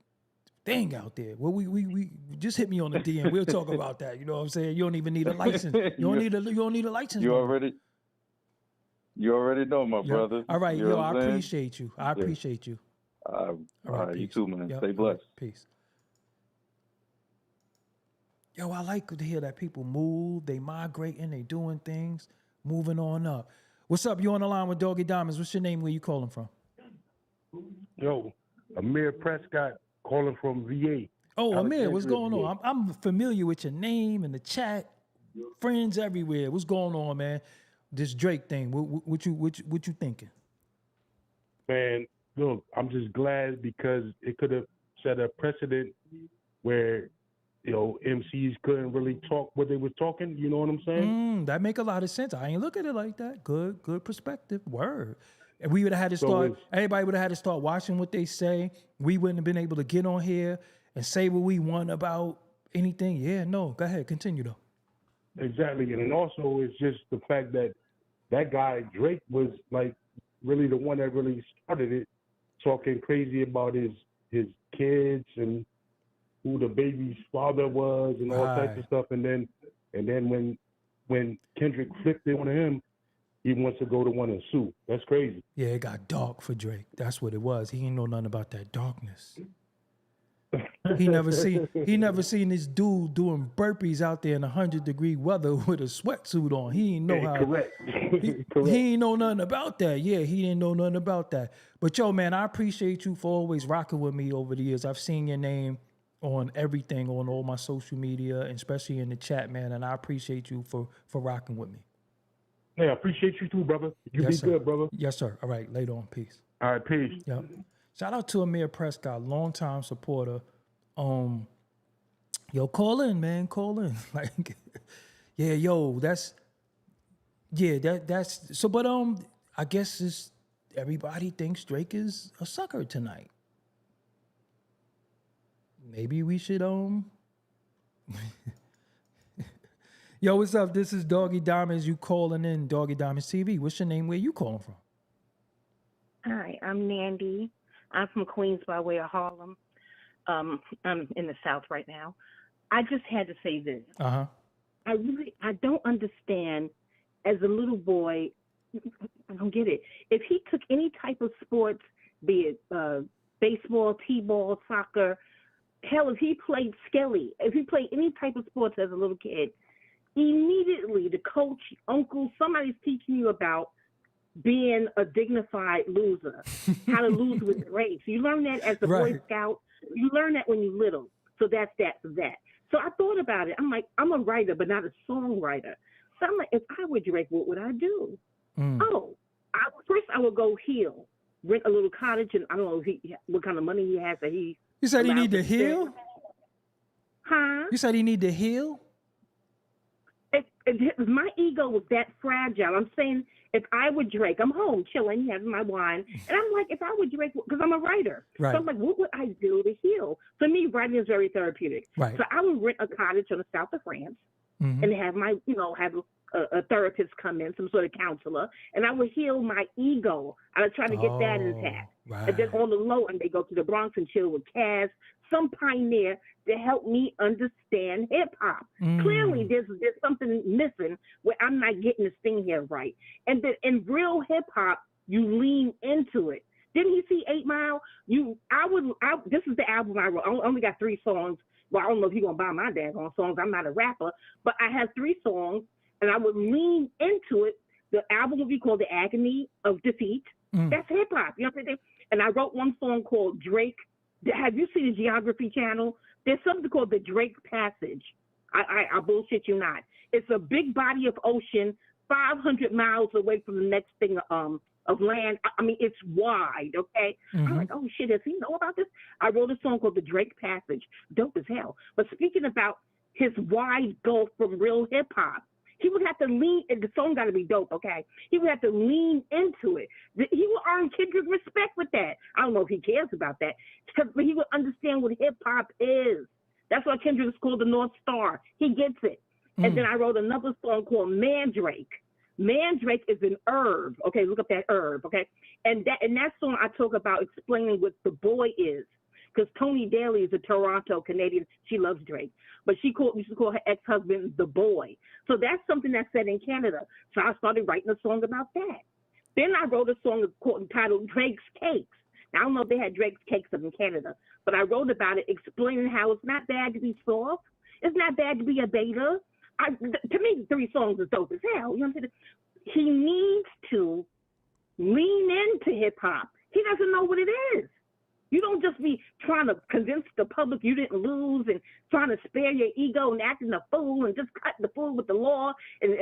thing out there. Well, we just hit me on the DM. We'll talk about that. You know what I'm saying? You don't even need a license. You don't need a license. You number. already know, my Yep. brother. All right, You know yo, what I I'm saying? appreciate you. I appreciate you. All right, you peace. too, man. Yep, Stay all right, blessed. peace. Yo, I like to hear that people move, they migrating, they doing things, moving on up. What's up? You on the line with Doggie Diamonds. What's your name? Where you calling from? Yo, Amir Prescott calling from VA. Oh, Amir, what's Alexandria, going on? I'm familiar with your name and the chat. Friends everywhere. What's going on, man? This Drake thing. What you thinking? Man, look, I'm just glad because it could have set a precedent where, you know, MCs couldn't really talk what they was talking. You know what I'm saying? That make a lot of sense. I ain't look at it like that. Good perspective. Word. And we would have had to So start. it's- Everybody would have had to start watching what they say. We wouldn't have been able to get on here and say what we want about anything. Yeah, no. Go ahead. Continue though. Exactly. And then also it's just the fact that that guy, Drake, was like really the one that really started it, talking crazy about his kids and who the baby's father was and all types of Right. stuff. And then when Kendrick flipped it on him, he wants to go to one and sue. That's crazy. Yeah, it got dark for Drake. That's what it was. He ain't know nothing about that darkness. He never seen this dude doing burpees out there in 100-degree weather with a sweatsuit on. He ain't know how. Correct. He Correct. ain't know nothing about that. Yeah, he didn't know nothing about that. But yo, man, I appreciate you for always rocking with me over the years. I've seen your name on everything, on all my social media, and especially in the chat, man. And I appreciate you for rocking with me. Yeah, I appreciate you too, brother. You Yes, be sir. good, brother. Yes, sir. All right, later on. Peace. All right, peace. Yep. Shout out to Amir Prescott, longtime supporter. Yo, call in, man. Call in. Like, yeah, yo, that's so. But I guess it's everybody thinks Drake is a sucker tonight. Maybe we should Yo, what's up? This is Doggie Diamonds. You calling in Doggie Diamonds TV. What's your name? Where you calling from? Hi, I'm Nandy. I'm from Queens by way of Harlem. I'm in the South right now. I just had to say this. Uh-huh. I don't understand as a little boy, I don't get it. If he took any type of sports, be it baseball, t-ball, soccer, hell, if he played skelly, if he played any type of sports as a little kid, immediately the coach, uncle, somebody's teaching you about being a dignified loser, how to lose with grace. You learn that as a Boy Right. Scout. You learn that when you're little. So that's that for that. So I thought about it. I'm like, I'm a writer, but not a songwriter. So I'm like, if I were Drake, what would I do? Oh, first I would go heal, rent a little cottage, and I don't know what kind of money he has that he. You said he allowed need to spend. heal? Huh? You said he need to heal? My ego was that fragile. I'm saying if I were Drake, I'm home chilling, having my wine, and I'm like, if I were Drake, because I'm a writer, Right. so I'm like, what would I do to heal? For me, writing is very therapeutic. Right. So I would rent a cottage on the south of France Mhm. and have my, have a therapist come in, some sort of counselor, and I would heal my ego. I would try to get that intact. Right. And then on the low, and they go to the Bronx and chill with Cass, some pioneer to help me understand hip hop. Clearly, there's something missing where I'm not getting this thing here right. And then in real hip hop, you lean into it. Didn't you see 8 Mile? This is the album I wrote. I only got 3 songs. Well, I don't know if you're gonna buy my daggone songs. I'm not a rapper, but I have 3 songs, and I would lean into it. The album would be called The Agony of Defeat. That's hip hop. You know what I'm saying? And I wrote one song called Drake. Have you seen the Geography Channel? There's something called the Drake Passage. I bullshit you not. It's a big body of ocean, 500 miles away from the next thing of land. I mean, it's wide, okay? I'm like, oh, shit, does he know about this? I wrote a song called the Drake Passage. Dope as hell. But speaking about his wide gulf from real hip-hop, he would have to lean, and the song got to be dope, okay? He would have to lean into it. He would earn Kendrick respect with that. I don't know if he cares about that, but he would understand what hip-hop is. That's why Kendrick is called the North Star. He gets it. And then I wrote another song called Mandrake. Mandrake is an herb, okay? Look up that herb, okay? And that song I talk about explaining what the boy is. Because Tony Daly is a Toronto Canadian. She loves Drake. But she used to call her ex-husband the boy. So that's something that's said in Canada. So I started writing a song about that. Then I wrote a song entitled Drake's Cakes. Now, I don't know if they had Drake's Cakes up in Canada, but I wrote about it explaining how it's not bad to be soft. It's not bad to be a beta. To me, the 3 songs is dope as hell. You know what I'm saying? He needs to lean into hip-hop. He doesn't know what it is. You don't just be trying to convince the public you didn't lose and trying to spare your ego and acting a fool and just cutting the fool with the law and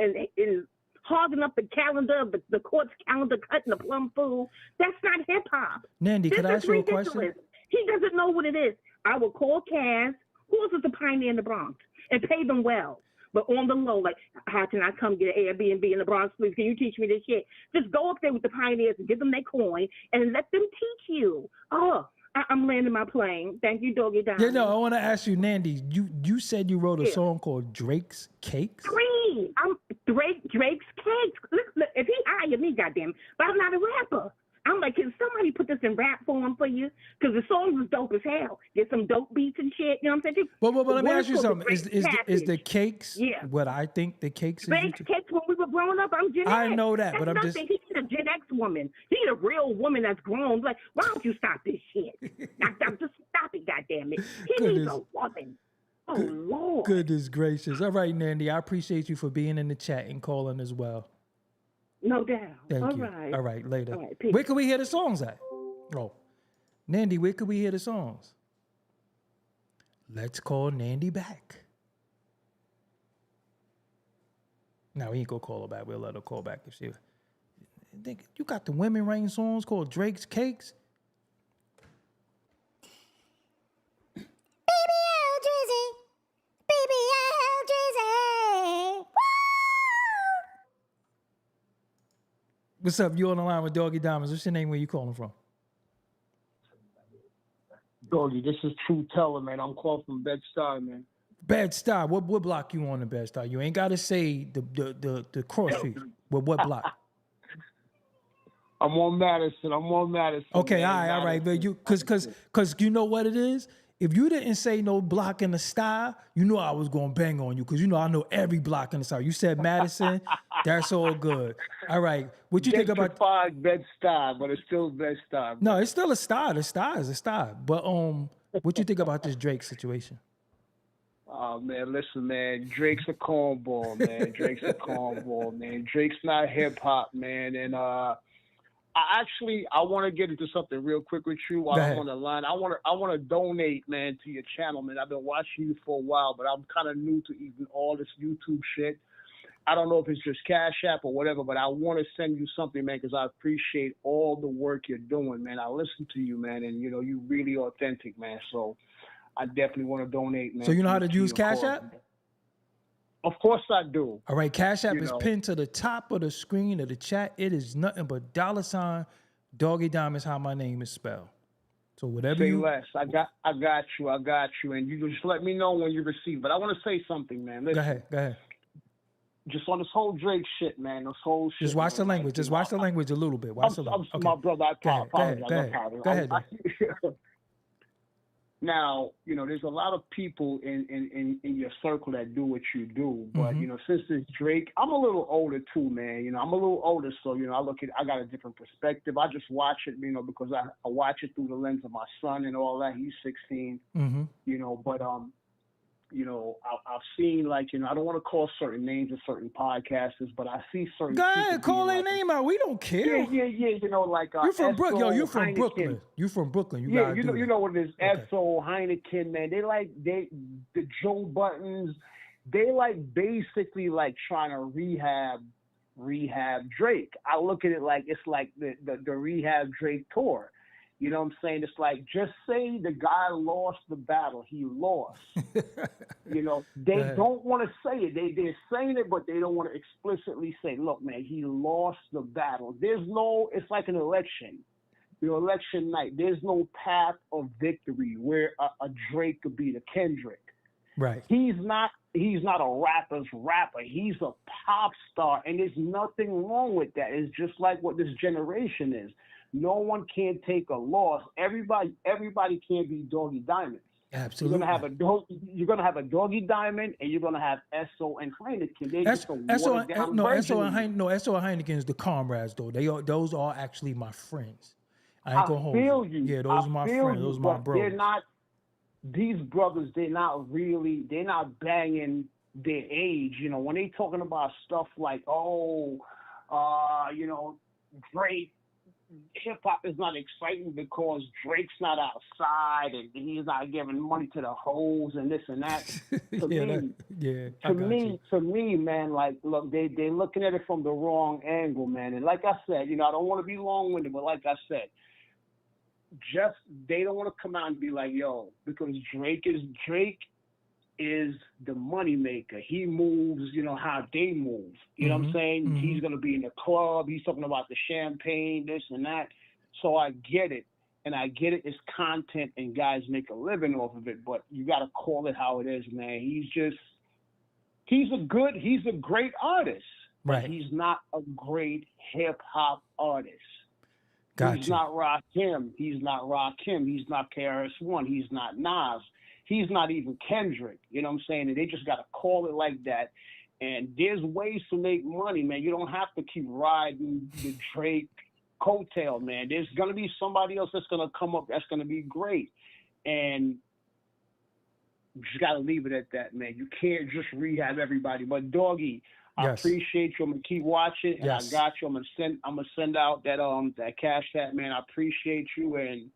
hogging up the calendar, the court's calendar, cutting the plum fool. That's not hip hop. Nandy, could I ask you a question? He doesn't know what it is. I will call Cass, who was the pioneer in the Bronx, and pay them well. But on the low, like, how can I come get an Airbnb in the Bronx, please? Can you teach me this shit? Just go up there with the pioneers and give them their coin and let them teach you. Oh, I'm landing my plane. Thank you, Doggie Diamonds. Yeah, no, I want to ask you, Nandy, you said you wrote a song called Drake's Cakes? I'm Drake's Cakes. Look, if he hired me, goddamn, but I'm not a rapper. I'm like, can somebody put this in rap form for you? Because the songs is dope as hell. There's some dope beats and shit. You know what I'm saying? But let me ask you something. Is the cakes what I think the cakes is? Drake's Cakes when we were growing up, I'm Gen X. I know that, but I'm just... He's a Gen X woman. He's a real woman that's grown. Like, why don't you stop this shit? Just stop it, goddammit. He needs a woman. Oh, Lord. Goodness gracious. All right, Nandy, I appreciate you for being in the chat and calling as well. No doubt. Thank you. Right. All right, later. All right, peace. Where can we hear the songs at? Oh, Nandy, where can we hear the songs? Let's call Nandy back. No, we ain't gonna call her back. We'll let her call back if she... You got the women writing songs called Drake's Cakes? What's up? You on the line with Doggie Diamonds. What's your name? Where you calling from? Doggie, this is True Teller, man. I'm calling from Bed-Stuy, man. Bed-Stuy. What block you on in Bed-Stuy? You ain't got to say the cross street. What block? I'm on Madison. Okay, man. all right. But you, cause you know what it is? If you didn't say no block in the style, you know I was gonna bang on you, because you know I know every block in the style. You said Madison, that's all good. All right, what you think about Bed-Stuy, but it's still Bed-Stuy. No, it's still a style. The style is a style. But what you think about this Drake situation? Oh man, listen, man. Drake's a cornball, man. Drake's not hip hop, man. And I want to get into something real quick with you while I'm on the line. I want to donate, man, to your channel, man. I've been watching you for a while, but I'm kind of new to even all this YouTube shit. I don't know if it's just Cash App or whatever, but I want to send you something, man, because I appreciate all the work you're doing, man. I listen to you, man, and, you know, you're really authentic, man. So I definitely want to donate, man. So you know how to use Cash App? Of course I do. All right, Cash App You is know. pinned to the top of the screen of the chat. It is nothing but $ Doggie Diamonds, how my name is spelled. So whatever Say you less. I got you, and you just let me know when you receive. But I want to say something, man. Listen, go ahead. just on this whole Drake shit, man. This whole shit. Just watch the man, language. Just watch the language a little bit. Watch the language. My brother, I Go ahead. apologize. Go ahead. Now, you know, there's a lot of people in your circle that do what you do, but you know, since it's Drake, I'm a little older too, man. You know, I'm a little older, so you know, I got a different perspective. I just watch it, you know, because I watch it through the lens of my son and all that. He's 16, you know, but you know, I've seen, like, you know, I don't want to call certain names of certain podcasters, but I see certain. Go ahead, call their name out. We don't care. Yeah. You know, like you from Brooklyn. Yo, you from Heineken. Brooklyn. You from Brooklyn. You know what it is. Okay. Esso, Heineken, man. The Joe Buttons. They like basically like trying to rehab Drake. I look at it like it's like the rehab Drake tour. You know what I'm saying? It's like, just say the guy lost the battle. He lost. You know, they don't want to say it. They're saying it, but they don't want to explicitly say, look, man, he lost the battle. It's like an election. You know, election night. There's no path of victory where a Drake could beat a Kendrick. Right. He's not a rapper's rapper. He's a pop star, and there's nothing wrong with that. It's just like what this generation is. No one can take a loss. Everybody can't be Doggie Diamonds. Absolutely. You're gonna have a Doggie Diamond, and you're gonna have Esso and Heineken. Esso and Heineken is the comrades though. Those are actually my friends. I ain't gonna hold you. Yeah, those are my friends. Those are my brothers. They're not. These brothers, they're not banging their age. You know, when they talking about stuff like, you know, Drake. Hip hop is not exciting because Drake's not outside and he's not giving money to the hoes and this and that. To me, man, like, look, they're looking at it from the wrong angle, man. And like I said, you know, I don't want to be long-winded, but like I said, just they don't want to come out and be like, yo, because Drake is the money maker. He moves, you know, how they move. You know what I'm saying? He's going to be in the club. He's talking about the champagne, this and that. So I get it. And I get it. It's content and guys make a living off of it. But you got to call it how it is, man. He's a great artist. Right. But he's not a great hip hop artist. Gotcha. He's not Rakim. He's not KRS-One. He's not Nas. He's not even Kendrick, you know what I'm saying? And they just got to call it like that. And there's ways to make money, man. You don't have to keep riding the Drake coattail, man. There's going to be somebody else that's going to come up that's going to be great. And you just got to leave it at that, man. You can't just rehab everybody. But, Doggie, I appreciate you. I'm going to keep watching. And I got you. I'm gonna send out that Cash App, man. I appreciate you. And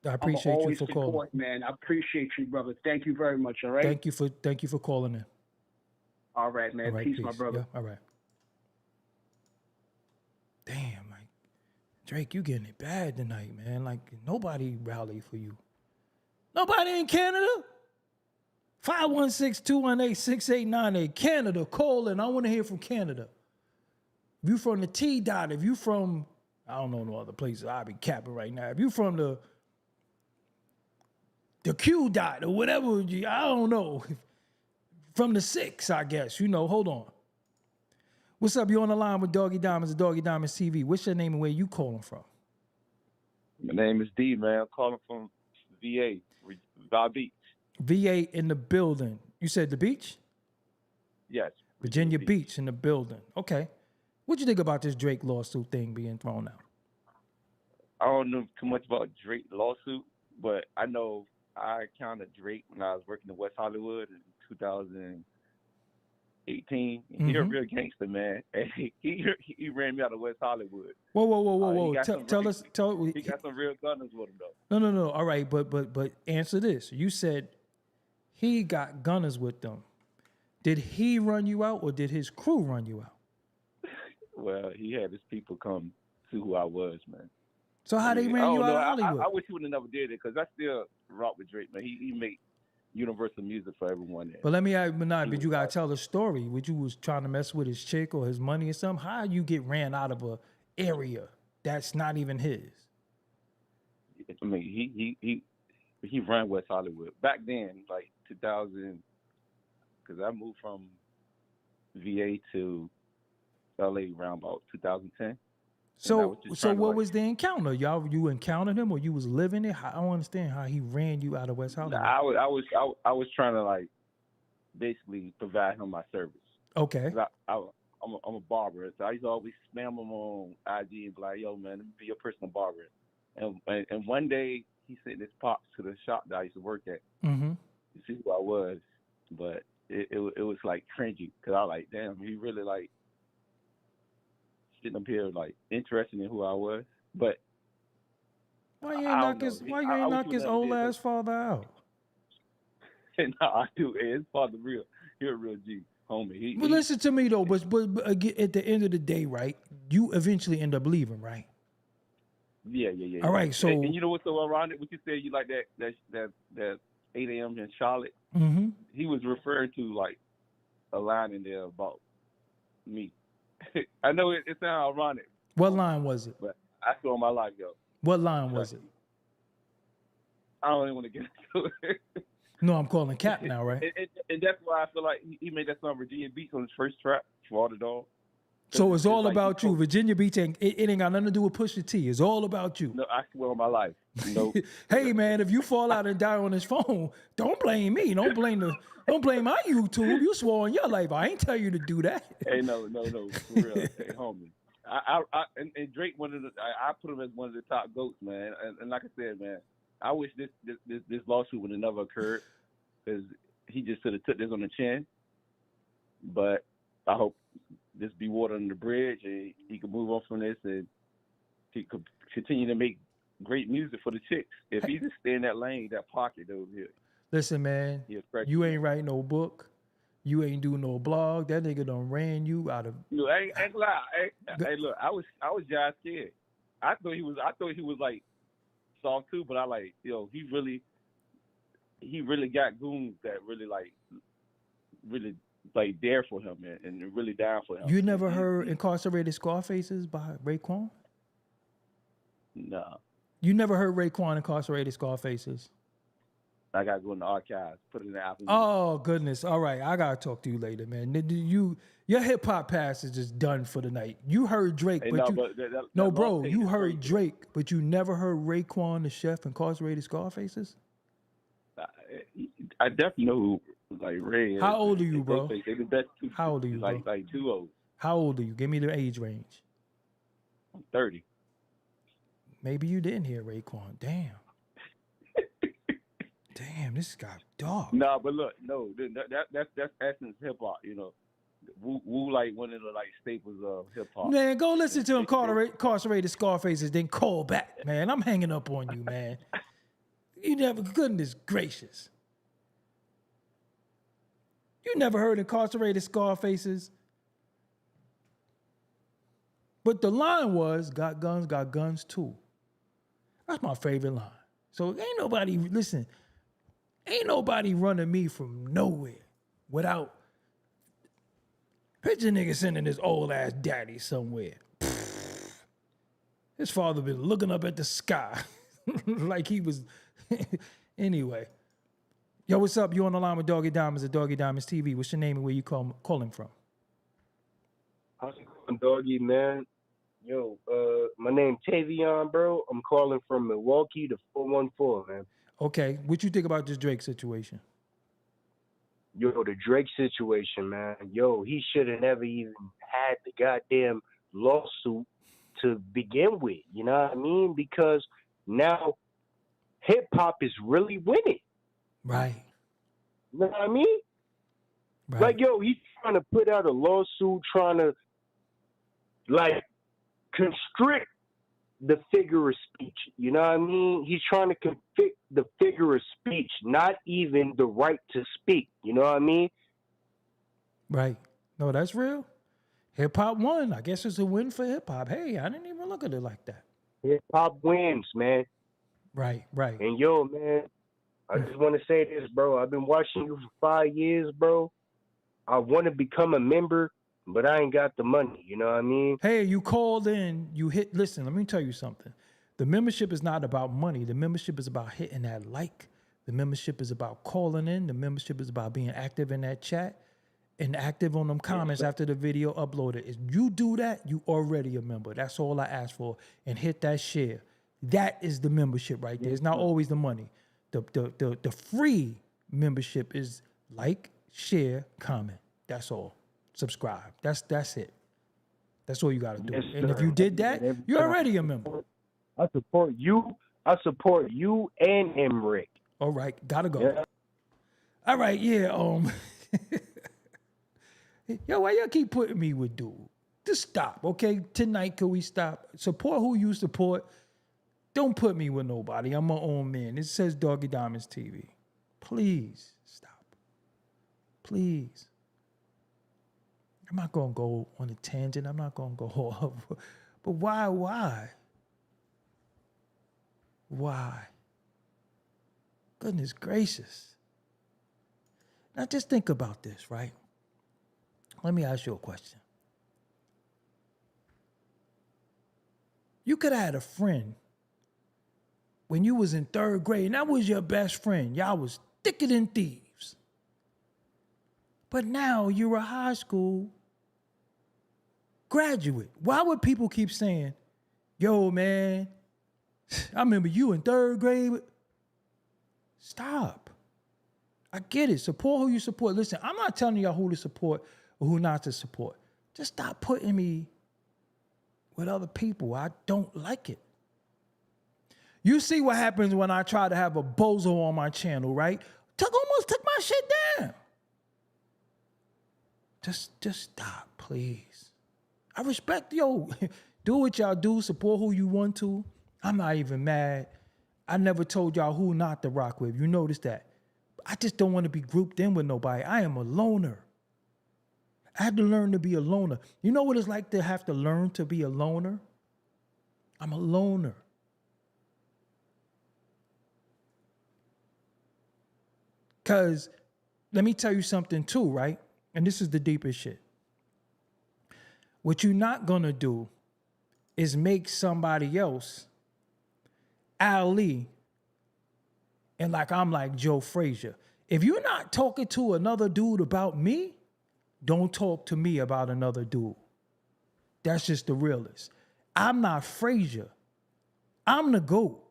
I appreciate you for calling, man. I appreciate you, brother. Thank you very much. All right. Thank you for calling in. All right, man. All right, peace, my brother. Yeah, all right. Damn, like Drake, you getting it bad tonight, man. Like nobody rallied for you. Nobody in Canada. 516-218-6898. Canada, calling. I want to hear from Canada. If you from the T dot, if you from, I don't know no other places I'll be capping right now. If you from the Q dot or whatever, I don't know. From the 6, I guess. You know, hold on. What's up? You on the line with Doggie Diamonds, Doggie Diamonds TV. What's your name and where you calling from? My name is D, man. I'm calling from VA, Beach. VA in the building. You said the beach? Yes. Virginia Beach in the building. Okay. What you think about this Drake lawsuit thing being thrown out? I don't know too much about Drake lawsuit, but I know I encountered Drake when I was working in West Hollywood in 2018. He a real gangster, man. And he ran me out of West Hollywood. Whoa. He got some real gunners with him, though. No. All right, but answer this. You said he got gunners with them. Did he run you out or did his crew run you out? Well, he had his people come see who I was, man. So how they ran you out of Hollywood? I wish he would have never did it because I still rock with Drake, man. He make universal music for everyone. But let me ask, but you gotta tell the story. Would you was trying to mess with his chick or his money or something? How you get ran out of a area that's not even his? I mean, he ran West Hollywood back then, like 2000, because I moved from VA to LA around about 2010. So what was the encounter? You encountered him, or you was living it? I don't understand how he ran you out of West Hollywood. I was trying to like basically provide him my service. Okay. I'm a barber, so I used to always spam him on IG and be like, "Yo, man, let me be your personal barber." And one day he sent his pops to the shop that I used to work at. Mm-hmm. To see who I was, but it was like cringy because I was like, damn, he really like sitting up here like interested in who I was. But why you ain't knock his old ass father out? No, I do. His father real. He a real G, homie. But listen to me though. But again, at the end of the day, right? You eventually end up leaving, right? Yeah. All right, so and you know what's so ironic? What you said, you like that 8 a.m. in Charlotte. Mm-hmm. He was referring to like a line in there about me. I know it sounds ironic. What line was it? But I saw my life, yo. What line was it? I don't even want to get into it. No, I'm calling Cap now, right? And that's why I feel like he made that song Virginia Beach on his first track for all the dogs. So it's all about you. Virginia Beach it ain't got nothing to do with Pusha T. It's all about you. No, I swear on my life. No. Hey man, if you fall out and die on this phone, don't blame me. Don't blame my YouTube. You swore on your life. I ain't tell you to do that. Hey, no, for real. Hey, homie. And Drake I put him as one of the top goats, man. And like I said, man, I wish this lawsuit would have never occurred because he just should have took this on the chin. But I hope this be water under the bridge and he can move on from this and he could continue to make great music for the chicks. If he just stay in that lane, that pocket over here. Listen, man, you ain't write no book. You ain't do no blog. That nigga done ran you out of. Look, I ain't lie. Hey, look, I was just scared. I thought he was like soft too, but I like, he really got goons that really like there for him and really down for him. You never heard Incarcerated Scarfaces by Raekwon? No. You never heard Raekwon Incarcerated Scarfaces? I gotta go in the archives, put it in the Apple. Oh goodness! All right, I gotta talk to you later, man. Your hip hop pass is just done for the night. You heard Drake, hey, bro, you heard Drake, but you never heard Raekwon the Chef Incarcerated Scarfaces? I definitely know who like Ray is. How old are you, bro? They're the best two. How old are you, bro? Like too old. How old are you? Give me the age range. I'm 30. Maybe you didn't hear Raekwon. Damn. Damn, this guy dog. No, but look, that's essence hip hop. Wu like one of the like staples of hip hop. Man, go listen to Incarcerated Scarfaces, then call back, man. I'm hanging up on you, man. You never, goodness gracious. You never heard Incarcerated Scarfaces? But the line was, got guns too. That's my favorite line. So ain't nobody running me from nowhere without picture nigga sending his old ass daddy somewhere. His father been looking up at the sky like he was. Anyway. Yo, what's up? You on the line with Doggie Diamonds at Doggie Diamonds TV. What's your name and where you calling from? How's it going, Doggie, man? Yo, my name Tavion, bro. I'm calling from Milwaukee, the 414, man. Okay, what you think about this Drake situation? Yo, the Drake situation, man. Yo, he should have never even had the goddamn lawsuit to begin with. You know what I mean? Because now hip hop is really winning. Right. You know what I mean? Right. Like, yo, he's trying to put out a lawsuit, trying to like constrict the figure of speech. You know what I mean? He's trying to convict the figure of speech, not even the right to speak. You know what I mean? Right. No, that's real. Hip hop won. I guess it's a win for hip hop. Hey, I didn't even look at it like that. Hip hop wins, man. Right. And yo, man, I just want to say this, bro. I've been watching you for 5 years, bro. I want to become a member, but I ain't got the money. You know what I mean? Hey, you called in, you hit, listen, let me tell you something. The membership is not about money. The membership is about hitting that like. The membership is about calling in. The membership is about being active in that chat and active on them comments after the video uploaded. If you do that, you already a member. That's all I ask for. And hit that share. That is the membership right there. It's not always the money. The free membership is like, share, comment. That's all. Subscribe. That's it. That's all you got to do. Yes, and if sir. you did that, you're already a member. I support you. I support you and Emrick. All right, gotta go. Yeah. All right, yeah. Yo, why y'all keep putting me with dude? Just stop, okay? Tonight, can we stop? Support who you support. Don't put me with nobody. I'm my own man. It says Doggie Diamonds TV. Please stop. Please. I'm not gonna go on a tangent. I'm not gonna go off. But why? Why? Goodness gracious. Now just think about this, right? Let me ask you a question. You could have had a friend when you was in 3rd grade, and that was your best friend. Y'all was thicker than thieves. But now you're a high school graduate. Why would people keep saying, yo, man, I remember you in 3rd grade. Stop. I get it. Support who you support. Listen, I'm not telling y'all who to support or who not to support. Just stop putting me with other people. I don't like it. You see what happens when I try to have a bozo on my channel, right? Almost took my shit down. Just stop, please. I respect, do what y'all do, support who you want to. I'm not even mad. I never told y'all who not to rock with. You notice that. I just don't want to be grouped in with nobody. I am a loner. I had to learn to be a loner. You know what it's like to have to learn to be a loner? I'm a loner. Because let me tell you something too, right? And this is the deepest shit. What you're not going to do is make somebody else Ali and like I'm like Joe Frazier. If you're not talking to another dude about me, don't talk to me about another dude. That's just the realest. I'm not Frazier. I'm the GOAT.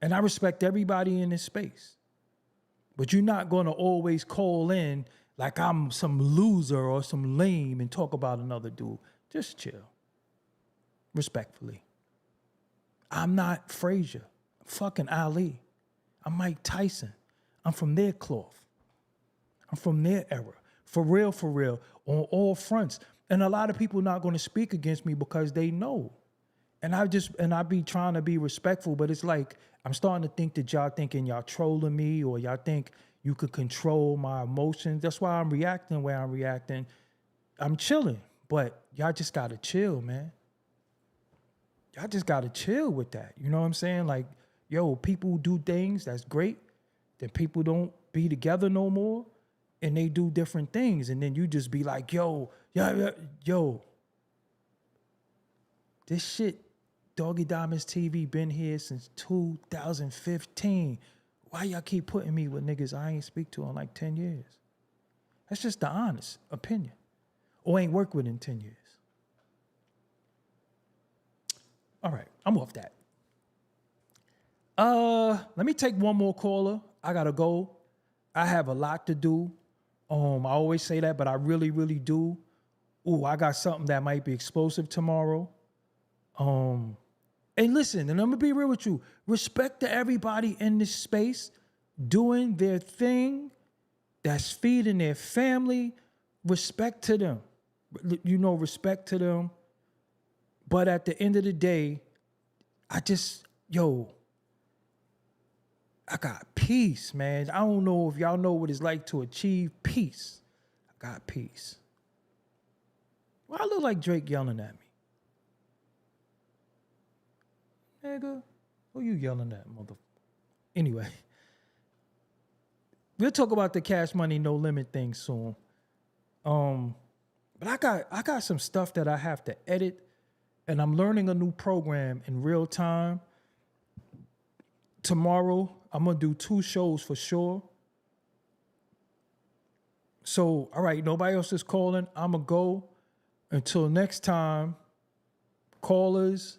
And I respect everybody in this space. But you're not going to always call in like I'm some loser or some lame and talk about another dude. Just chill. Respectfully. I'm not Frazier. I'm fucking Ali. I'm Mike Tyson. I'm from their cloth. I'm from their era. For real, on all fronts. And a lot of people not going to speak against me because they know. And I be trying to be respectful, but it's like I'm starting to think that y'all thinking y'all trolling me or y'all think you could control my emotions. That's why I'm reacting the way I'm reacting. I'm chilling, but y'all just got to chill, man. Y'all just got to chill with that. You know what I'm saying? Like, yo, people do things, that's great. Then people don't be together no more and they do different things. And then you just be like, yo, this shit, Doggie Diamonds TV been here since 2015. Why y'all keep putting me with niggas I ain't speak to in like 10 years? That's just the honest opinion. Or ain't worked with in 10 years. All right, I'm off that. Let me take one more caller. I gotta go. I have a lot to do. I always say that, but I really, really do. Ooh, I got something that might be explosive tomorrow. And listen, and I'm gonna be real with you. Respect to everybody in this space doing their thing, that's feeding their family. Respect to them. Respect to them. But at the end of the day, I got peace, man. I don't know if y'all know what it's like to achieve peace. I got peace. Why I look like Drake yelling at me? Nigga, who you yelling at, mother? Anyway, we'll talk about the Cash Money No Limit thing soon. But I got some stuff that I have to edit, and I'm learning a new program in real time. Tomorrow, I'm gonna do 2 shows for sure. So, all right, nobody else is calling. I'm gonna go. Until next time, callers,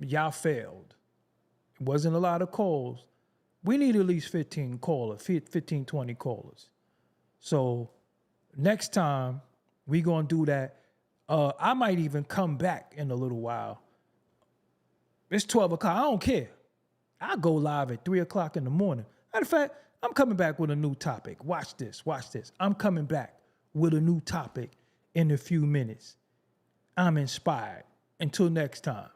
y'all failed. It wasn't a lot of calls. We need at least 15 callers, 15, 20 callers. So next time, we gonna do that. I might even come back in a little while. It's 12 o'clock. I don't care. I'll go live at 3 o'clock in the morning. Matter of fact, I'm coming back with a new topic. Watch this. I'm coming back with a new topic in a few minutes. I'm inspired. Until next time.